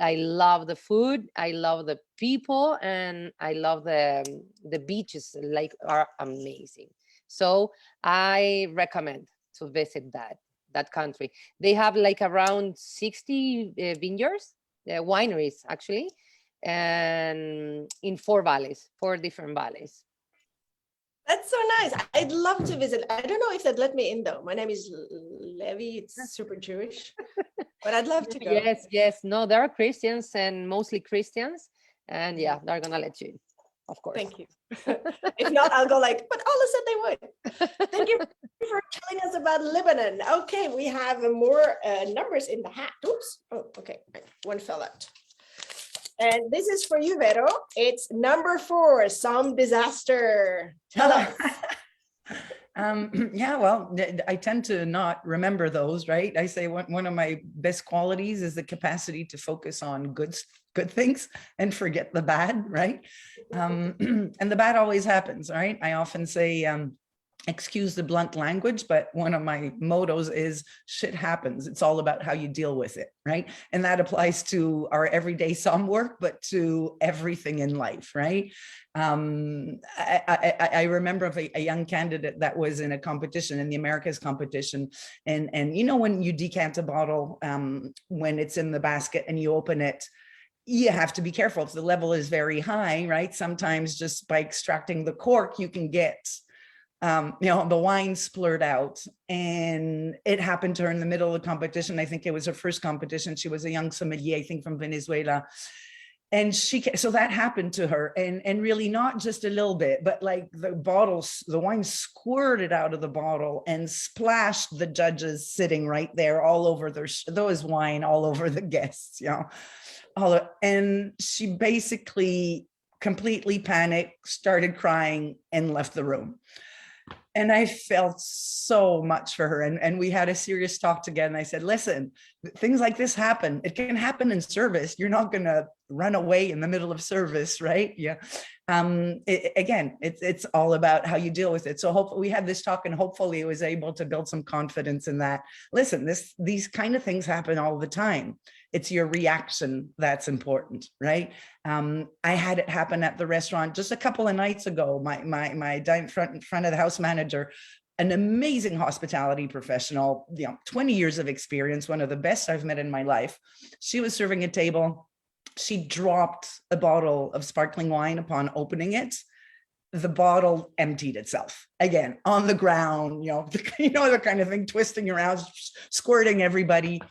I love the food, I love the people, and I love the beaches, like are amazing. So I recommend to visit that country. They have like around 60 vineyards, wineries actually, and in 4 different valleys. That's so nice. I'd love to visit. I don't know if they'd let me in though. My name is Levi. It's super Jewish, but I'd love to go. Yes. No, there are Christians, and mostly Christians, and yeah, they're gonna let you in, of course. Thank you. If not, I'll go like, but Allah said they would. Thank you for telling us about Lebanon. Okay, we have more numbers in the hat. Oops. Oh, okay. One fell out. And this is for you, Vero. It's number 4, some disaster. Tell us. Yeah, well, I tend to not remember those, right? I say one of my best qualities is the capacity to focus on good things and forget the bad, right? And the bad always happens, right? I often say, excuse the blunt language, but one of my mottos is shit happens. It's all about how you deal with it, right? And that applies to our everyday somm work, but to everything in life, right? I remember of a young candidate that was in a competition, in the Americas competition, and you know, when you decant a bottle, when it's in the basket and you open it, you have to be careful. If the level is very high, right? Sometimes just by extracting the cork, you can get you know, the wine splurt out. And it happened to her in the middle of the competition. I think it was her first competition. She was a young sommelier, I think from Venezuela. And so that happened to her, and really not just a little bit, but like the wine squirted out of the bottle and splashed the judges sitting right there all over there was wine all over the guests, you know, and she basically completely panicked, started crying, and left the room. And I felt so much for her. And we had a serious talk together. And I said, listen, things like this happen. It can happen in service. You're not going to run away in the middle of service, right? Yeah. It's all about how you deal with it. So hopefully we had this talk, and hopefully it was able to build some confidence in that. Listen, these kind of things happen all the time. It's your reaction that's important, right? I had it happen at the restaurant just a couple of nights ago. My in front of the house manager, an amazing hospitality professional, you know, 20 years of experience, one of the best I've met in my life. She was serving a table. She dropped a bottle of sparkling wine upon opening it. The bottle emptied itself again on the ground, you know, the kind of thing, twisting around, squirting everybody.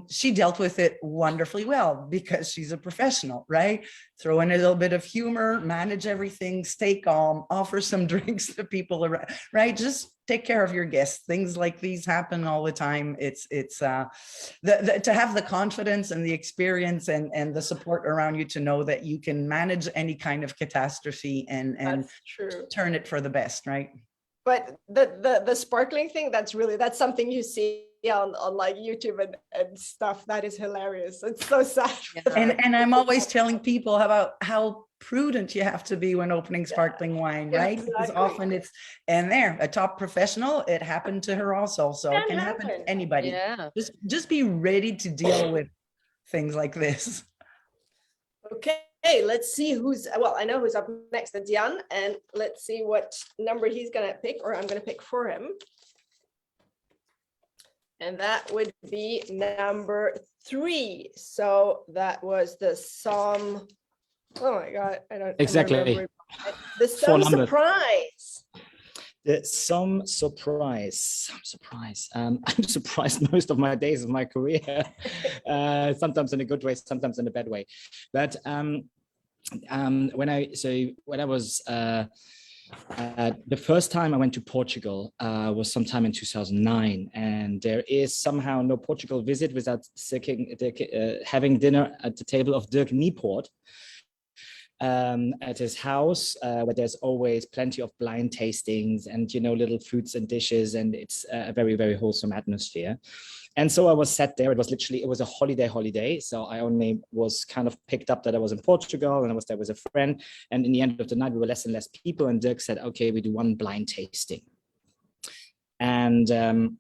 She dealt with it wonderfully well because she's a professional, right? Throw in a little bit of humor, manage everything, stay calm, offer some drinks to people around, right? Just take care of your guests. Things like these happen all the time. It's to have the confidence and the experience and the support around you to know that you can manage any kind of catastrophe and turn it for the best, right? But the sparkling thing, that's something you see on like YouTube and stuff. That is hilarious. It's so sad. Yeah. And I'm always telling people about how prudent you have to be when opening sparkling wine, right? Exactly. Because often it's, and there, a top professional, it happened to her also. So it can happen to anybody. Yeah. Just be ready to deal with things like this. Okay, let's see I know who's up next. It's Jan, and let's see what number he's gonna pick, or I'm gonna pick for him. And that would be number 3. So that was the somm. Oh my God, I don't exactly. The somm surprise. The somm surprise. I'm surprised most of my days of my career, sometimes in a good way, sometimes in a bad way. But when I was the first time I went to Portugal was sometime in 2009, and there is somehow no Portugal visit without having dinner at the table of Dirk Niepoort, at his house, where there's always plenty of blind tastings and, you know, little foods and dishes, and it's a very, very wholesome atmosphere. And so I was sat there. It was a holiday. So I only was kind of picked up that I was in Portugal, and I was there with a friend. And in the end of the night, we were less and less people. And Dirk said, okay, we do one blind tasting. And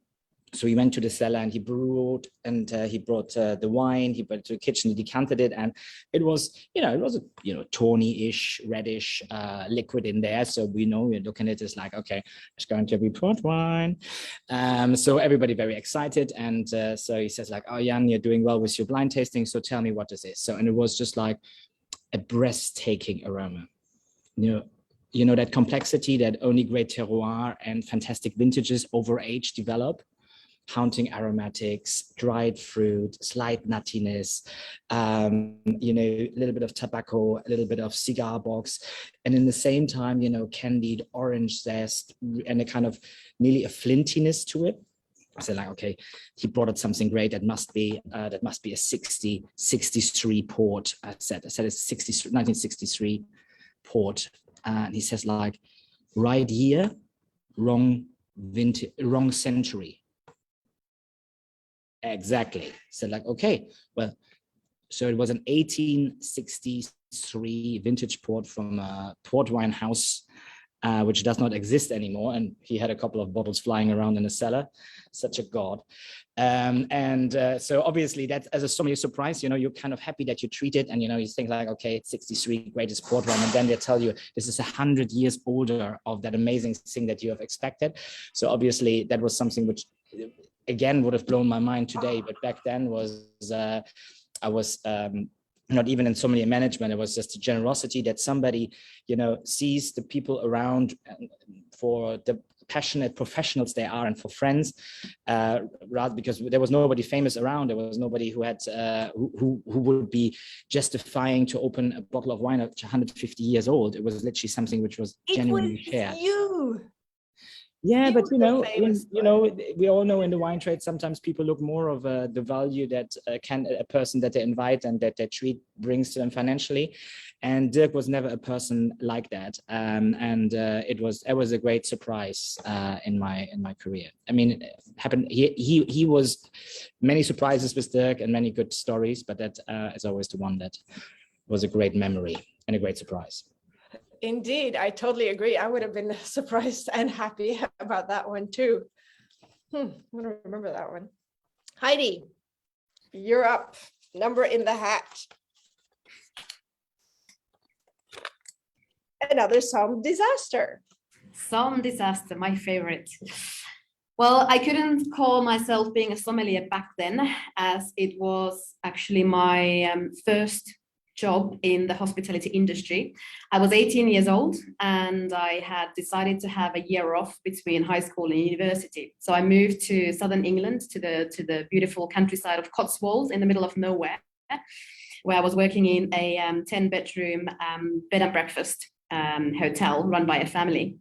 so he went to the cellar and he brewed, and he brought the wine. He went to the kitchen, he decanted it, and it was, a tawny-ish, reddish liquid in there. So we know, we're looking at it, it's like, okay, it's going to be port wine. So everybody very excited, and so he says like, oh Jan, you're doing well with your blind tasting, so tell me what this is. So, and it was just like a breathtaking aroma. You know that complexity that only great terroir and fantastic vintages over age develop. Haunting aromatics, dried fruit, slight nuttiness, a little bit of tobacco, a little bit of cigar box, and in the same time, candied orange zest and a kind of nearly a flintiness to it. So like, okay, he brought out something great. That must be a 63 port. I said it's 1963 port, and he says like, right year, wrong vintage, wrong century. Exactly. So like, okay, well, so it was an 1863 vintage port from a port wine house, which does not exist anymore. And he had a couple of bottles flying around in the cellar. Such a god. So obviously that, as a sommelier surprise, you're kind of happy that you treat it, and you think like, okay, it's 63 greatest port wine, and then they tell you this is 100 years older of that amazing thing that you have expected. So obviously that was something which again would have blown my mind today, but back then I was not even in sommelier management. It was just a generosity that somebody sees the people around for the passionate professionals they are, and for friends, rather, because there was nobody famous around. There was nobody who had who would be justifying to open a bottle of wine at 150 years old. It was literally something which was genuinely shared. You. Yeah, but we all know in the wine trade, sometimes people look more of the value that a person that they invite and that they treat brings to them financially. And Dirk was never a person like that. It was a great surprise in my career. I mean, it happened. He was many surprises with Dirk and many good stories, but that is always the one that was a great memory and a great surprise. Indeed, I totally agree. I would have been surprised and happy about that one too. I don't remember that one. Heidi, you're up. Number in the hat. Another somm disaster. Somm disaster, my favorite. Well, I couldn't call myself being a sommelier back then, as it was actually my first job in the hospitality industry. I was 18 years old, and I had decided to have a year off between high school and university. So I moved to southern England, to the beautiful countryside of Cotswolds in the middle of nowhere, where I was working in a 10-bedroom bed and breakfast hotel run by a family.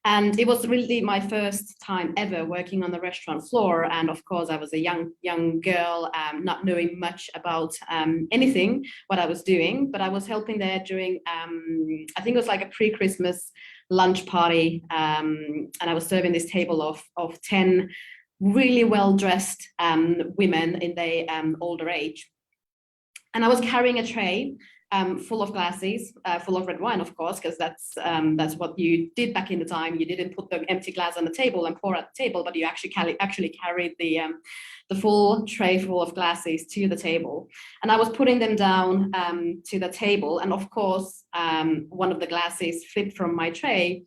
And it was really my first time ever working on the restaurant floor. And of course, I was a young girl, not knowing much about anything, what I was doing. But I was helping there during, I think it was like a pre-Christmas lunch party. And I was serving this table of 10 really well-dressed women in their older age. And I was carrying a tray full of glasses, full of red wine, of course, because that's what you did back in the time. You didn't put the empty glass on the table and pour at the table, but you actually carried the full tray full of glasses to the table. And I was putting them down to the table, and of course, one of the glasses flipped from my tray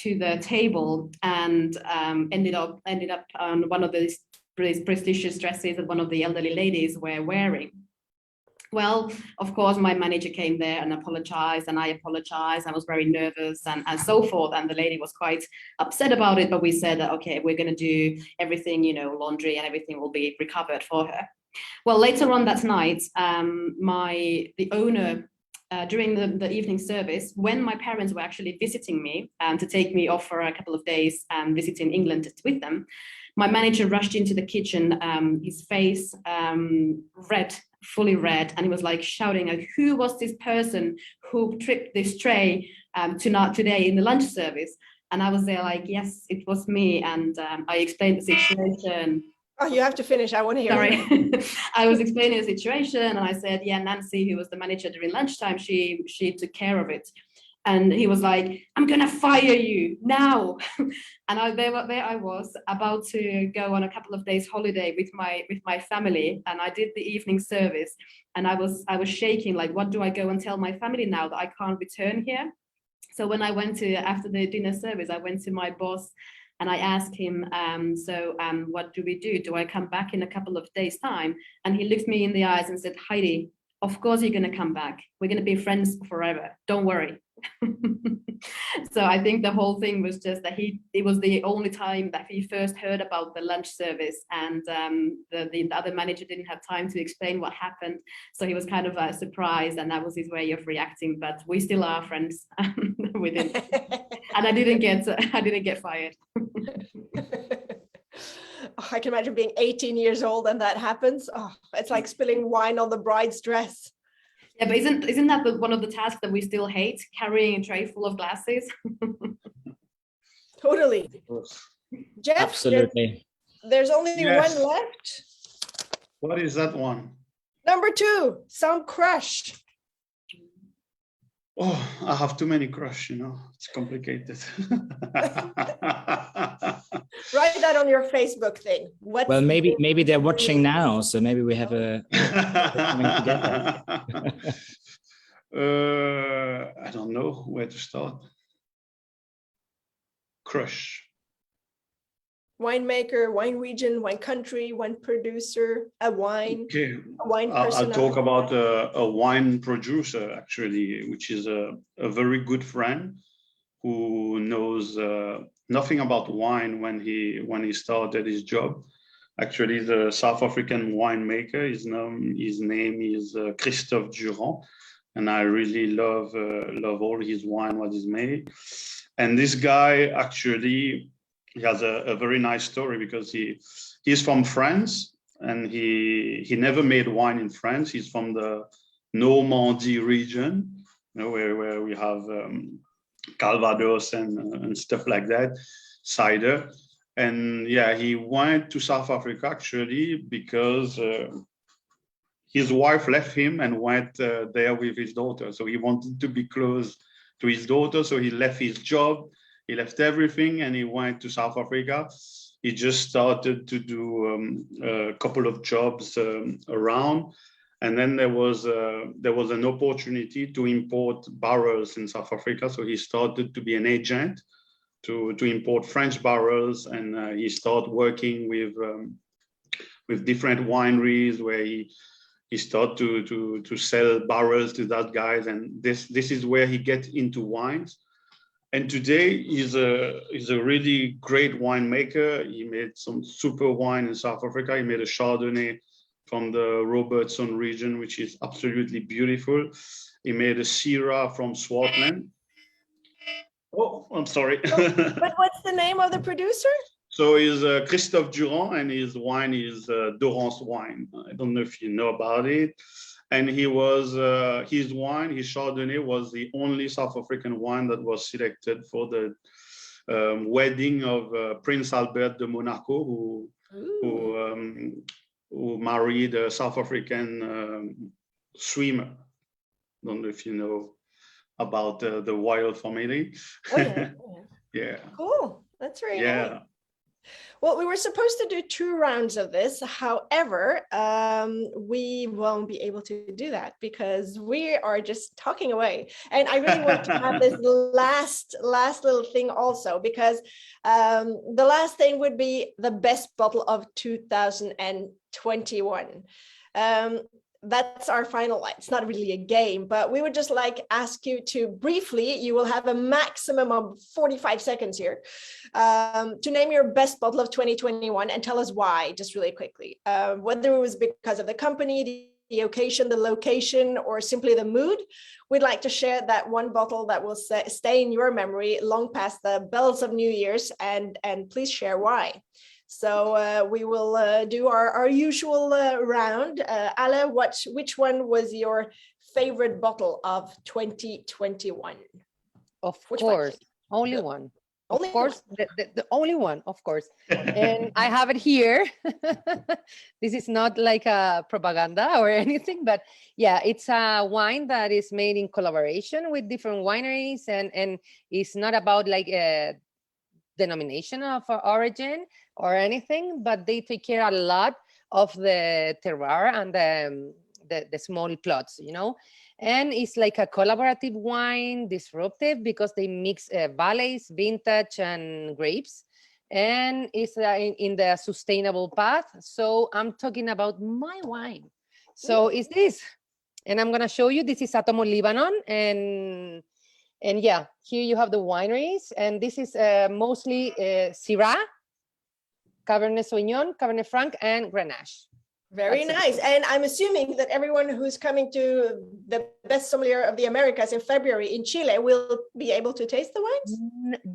to the table and ended up on one of these prestigious dresses that one of the elderly ladies were wearing. Well, of course, my manager came there and apologized, and I apologized. I was very nervous and so forth. And the lady was quite upset about it. But we said, okay, we're going to do everything, laundry and everything will be recovered for her. Well, later on that night, the owner, during the evening service, when my parents were actually visiting me to take me off for a couple of days visiting England with them, My manager rushed into the kitchen, his face red, fully red, and he was like shouting, like, who was this person who tripped this tray today in the lunch service? And I was there like, yes, it was me. And I explained the situation. Oh, you have to finish. I want to hear. Sorry. I was explaining the situation, and I said, yeah, Nancy, who was the manager during lunchtime, she took care of it. And he was like, I'm gonna fire you now. And there I was about to go on a couple of days holiday with my family, and I did the evening service, and I was shaking, like, what do I go and tell my family now that I can't return here? So when I went to, after the dinner service, I went to my boss and I asked him, what do we do? Do I come back in a couple of days' time? And he looked me in the eyes and said, Heidi, of course you're gonna come back. We're gonna be friends forever. Don't worry. So I think the whole thing was just that it was the only time that he first heard about the lunch service, and the other manager didn't have time to explain what happened. So he was kind of surprised, and that was his way of reacting. But we still are friends with him, and I didn't get fired. Oh, I can imagine being 18 years old and that happens. Oh, it's like spilling wine on the bride's dress. Yeah, but isn't that one of the tasks that we still hate, carrying a tray full of glasses? Totally. Jeff, Absolutely. there's only Yes. one left. What is that one? Number 2, some crush. Oh, I have too many crush, it's complicated. Write that on your Facebook thing. What? Well, maybe they're watching now, so maybe we have a coming together. I don't know where to start. Crush. Winemaker, wine region, wine country, wine producer, a wine I'll person. talk about a wine producer, actually, which is a very good friend who knows nothing about wine when he started his job. Actually, he's a South African winemaker. His name is Christophe Durand, and I really love all his wine, what is made. And this guy actually, he has a very nice story, because he's from France, and he never made wine in France. He's from the Normandy region, where we have Calvados and stuff like that, cider. And yeah, he went to South Africa actually because his wife left him and went there with his daughter. So he wanted to be close to his daughter. So he left his job, he left everything, and he went to South Africa. He just started to do a couple of jobs around. And then there was an opportunity to import barrels in South Africa. So he started to be an agent to import French barrels, and he started working with different wineries where he started to sell barrels to that guys. And this is where he gets into wines. And today he's a really great winemaker. He made some super wine in South Africa. He made a Chardonnay from the Robertson region, which is absolutely beautiful. He made a Syrah from Swartland. Oh, I'm sorry. But what's the name of the producer? So he's Christophe Durand, and his wine is Durand's wine. I don't know if you know about it. And he was his wine, his Chardonnay, was the only South African wine that was selected for the wedding of Prince Albert de Monaco, who married a South African swimmer. Don't know if you know about the royal family. Oh, yeah. Yeah. Cool. That's very nice. Well, we were supposed to do 2 rounds of this. However, we won't be able to do that because we are just talking away. And I really want to have this last little thing also, because the last thing would be the best bottle of 2021. That's our final line. It's not really a game, but we would just like ask you to briefly, you will have a maximum of 45 seconds here, to name your best bottle of 2021 and tell us why, just really quickly. Whether it was because of the company, the occasion, the location, or simply the mood, we'd like to share that one bottle that will stay in your memory long past the bells of New Year's, and please share why. So we will do our usual round. Ale, which one was your favorite bottle of 2021? Of Which course, one? only Good. one. Only Of course, the only one, of course. And I have it here. This is not like a propaganda or anything, but yeah, it's a wine that is made in collaboration with different wineries, and it's not about like a denomination of origin or anything, but they take care a lot of the terroir and the small plots, you know. And it's like a collaborative wine, disruptive, because they mix valleys, vintage, and grapes. And it's in the sustainable path. So I'm talking about my wine. So it's this. And I'm going to show you, this is Thomé, Lebanon. And yeah, here you have the wineries. And this is mostly Syrah, Cabernet Sauvignon, Cabernet Franc, and Grenache. Very nice. And I'm assuming that everyone who's coming to the best sommelier of the Americas in February in Chile will be able to taste the wines?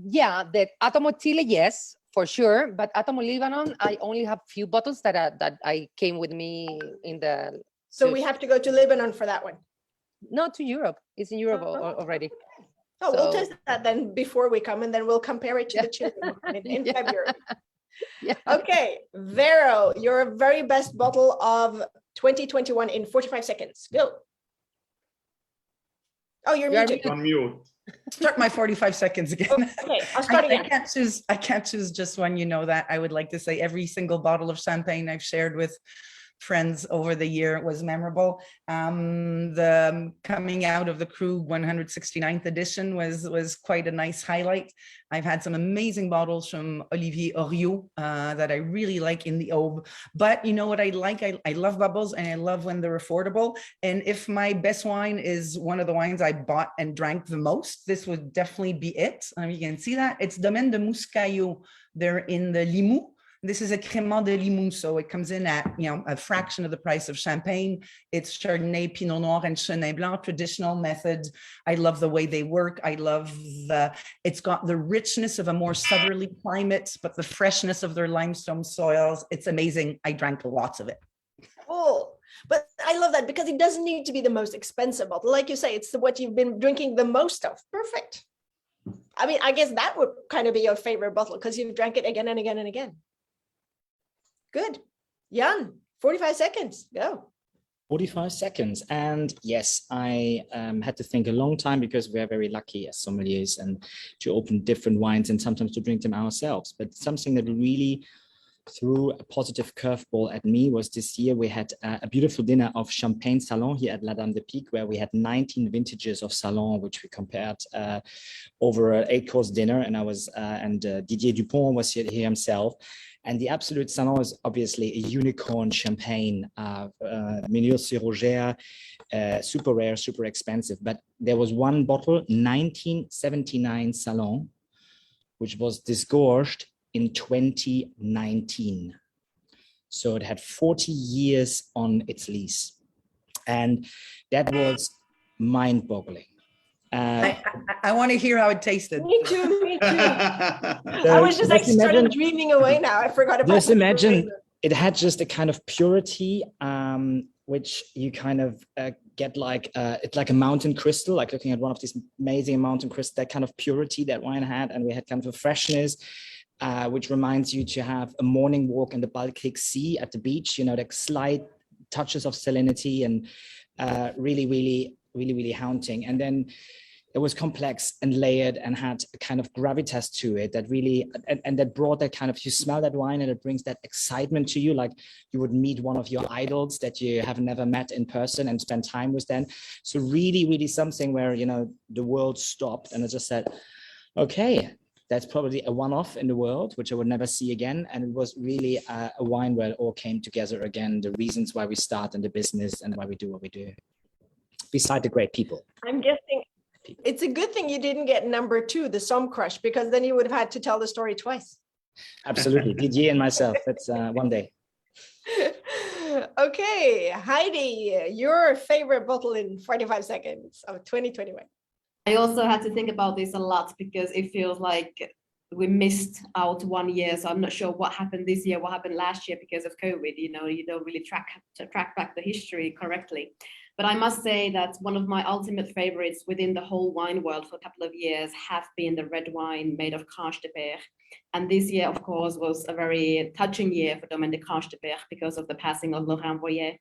Yeah, the Thomé Chile, yes, for sure. But Thomé Lebanon, I only have few bottles that I came with me in the... So we have to go to Lebanon for that one? No, to Europe. It's in Europe already. Oh, we'll taste that then before we come, and then we'll compare it to the Chile one in February. Yeah. Okay, Vero, your very best bottle of 2021 in 45 seconds. Go. Oh, you're muted. On mute. Start my 45 seconds again. Okay, I'll start again. I can't choose just one, you know that. I would like to say every single bottle of champagne I've shared with friends over the year was memorable. The coming out of the Krug 169th edition was quite a nice highlight. I've had some amazing bottles from Olivier Oriot that I really like in the Aube. But you know what I like? I love bubbles, and I love when they're affordable. And if my best wine is one of the wines I bought and drank the most, this would definitely be it. You can see that. It's Domaine de Mouscaillot. They're in the Limoux. This is a Crémant de Limoux, so it comes in at, you know, a fraction of the price of champagne. It's Chardonnay, Pinot Noir, and Chenin Blanc, traditional method. I love the way they work. I love it's got the richness of a more southerly climate, but the freshness of their limestone soils. It's amazing. I drank lots of it. Cool. But I love that because it doesn't need to be the most expensive bottle. Like you say, it's what you've been drinking the most of. Perfect. I mean, I guess that would kind of be your favorite bottle because you've drank it again and again and again. Good. Jan, 45 seconds, go. 45 seconds. And yes, I had to think a long time because we are very lucky as sommeliers and to open different wines and sometimes to drink them ourselves. But something that really threw a positive curveball at me was this year we had a beautiful dinner of Champagne Salon here at La Dame de Pique, where we had 19 vintages of Salon, which we compared over an 8-course dinner. And I was Didier Dupont was here himself. And the Absolute Salon is obviously a unicorn champagne, Menil sur Roger, super rare, super expensive. But there was one bottle, 1979 Salon, which was disgorged in 2019. So it had 40 years on its lease. And that was mind-boggling. I want to hear how it tasted. Me too, me too. So I was just like started dreaming away now. I forgot about just imagine it had just a kind of purity, which you kind of get like, it's like a mountain crystal, like looking at one of these amazing mountain crystals, that kind of purity that wine had. And we had kind of a freshness, which reminds you to have a morning walk in the Baltic Sea at the beach, you know, like slight touches of salinity and really haunting. And then it was complex and layered and had a kind of gravitas to it that really, and that brought that kind of, you smell that wine and it brings that excitement to you, like you would meet one of your idols that you have never met in person and spend time with them. So really something where, you know, the world stopped and I just said, okay, that's probably a one-off in the world, which I would never see again. And it was really a wine where it all came together again, the reasons why we start in the business and why we do what we do. Beside the great people. I'm guessing it's a good thing you didn't get number 2, the Somme Crush, because then you would have had to tell the story twice. Absolutely, Didier and myself, that's one day. Okay, Heidi, your favorite bottle in 45 seconds of 2021. I also had to think about this a lot because it feels like we missed out 1 year, so I'm not sure what happened this year, what happened last year because of COVID. You know, you don't really track back the history correctly. But I must say that one of my ultimate favorites within the whole wine world for a couple of years have been the red wine made of Cranche de Père. And this year, of course, was a very touching year for Domaine de Cranche de Père because of the passing of Laurent Boyer.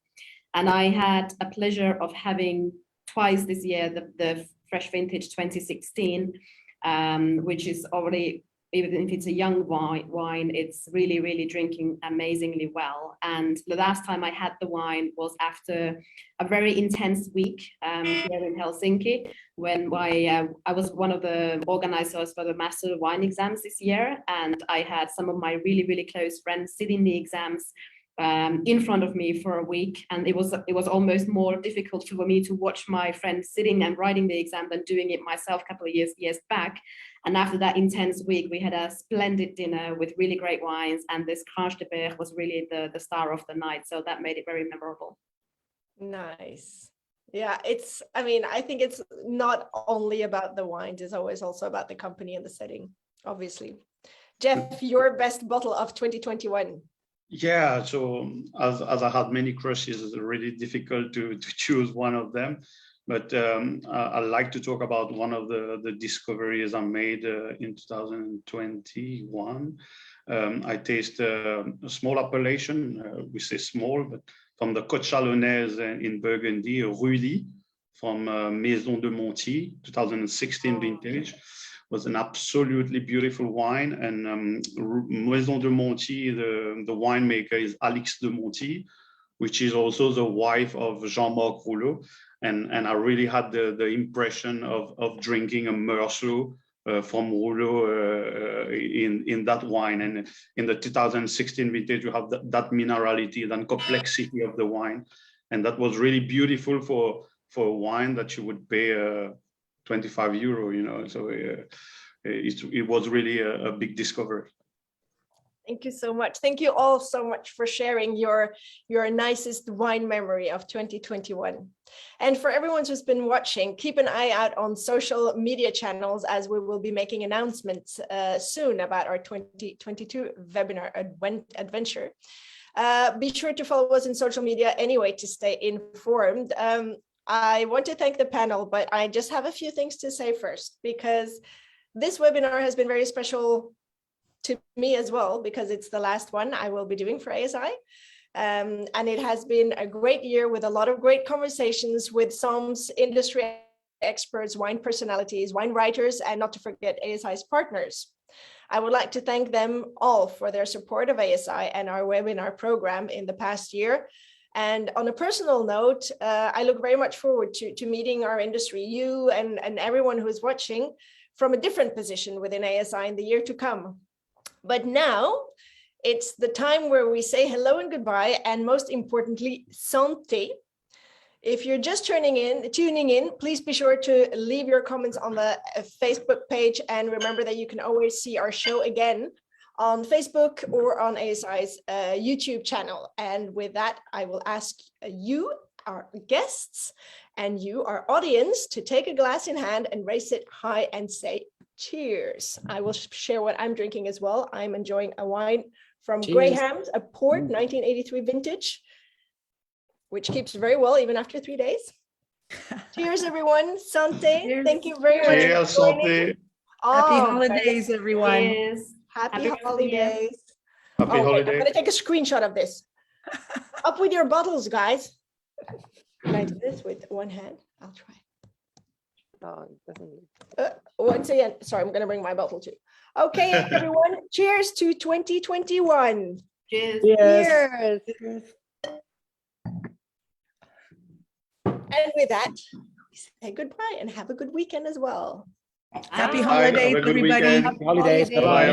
And I had a pleasure of having twice this year the fresh vintage 2016, which is already, even if it's a young wine, it's really, really drinking amazingly well. And the last time I had the wine was after a very intense week here in Helsinki, when I was one of the organizers for the Master Wine exams this year. And I had some of my really, really close friends sitting the exams in front of me for a week, and it was almost more difficult for me to watch my friends sitting and writing the exam than doing it myself a couple of years back. And after that intense week, we had a splendid dinner with really great wines, and this Cranche de Père was really the star of the night, so that made it very memorable. Nice. Yeah, I mean, I think it's not only about the wines, it's always also about the company and the setting, obviously. Jeff, your best bottle of 2021. Yeah, so as I had many crushes, it's really difficult to choose one of them. But I'd like to talk about one of the discoveries I made in 2021. I tasted a small appellation, we say small, but from the Côte Chalonnaise in Burgundy, Rudy, from Maison de Monty, 2016 vintage. Was an absolutely beautiful wine, and Maison de Monty, the winemaker is Alix de Monty, which is also the wife of Jean-Marc Rouleau, and I really had the impression of drinking a Meursault from Rouleau in that wine. And in the 2016 vintage, you have that minerality, that complexity of the wine, and that was really beautiful for a wine that you would pay 25 euro, you know, so it was really a big discovery. Thank you so much. Thank you all so much for sharing your nicest wine memory of 2021. And for everyone who's been watching, keep an eye out on social media channels, as we will be making announcements soon about our 2022 webinar adventure. Be sure to follow us in social media anyway to stay informed. I want to thank the panel, but I just have a few things to say first, because this webinar has been very special to me as well, because it's the last one I will be doing for ASI. And it has been a great year with a lot of great conversations with somms, industry experts, wine personalities, wine writers, and not to forget ASI's partners. I would like to thank them all for their support of ASI and our webinar program in the past year. And on a personal note, I look very much forward to meeting our industry, you and everyone who is watching, from a different position within ASI in the year to come. But now it's the time where we say hello and goodbye, and most importantly, santé. If you're just tuning in, please be sure to leave your comments on the Facebook page, and remember that you can always see our show again on Facebook or on ASI's YouTube channel. And with that, I will ask you, our guests, and you, our audience, to take a glass in hand and raise it high and say cheers. I will share what I'm drinking as well. I'm enjoying a wine from Graham's, a port, 1983 vintage, which keeps very well even after 3 days. Cheers, everyone. Santé. Cheers. Thank you very much. Cheers, santé. Happy Oh, holidays, everyone. Cheers. Happy Happy holidays. Happy Wait, I'm holidays. going to take a screenshot of this. Up with your bottles, guys. Can I do this with one hand? I'll try. No, it doesn't. Once again, sorry, I'm going to bring my bottle too. Okay, everyone, cheers to 2021. Cheers. Cheers. And with that, we say goodbye and have a good weekend as well. Happy Bye. holidays, Have a good everybody. weekend. Happy holidays. Holidays. Bye-bye.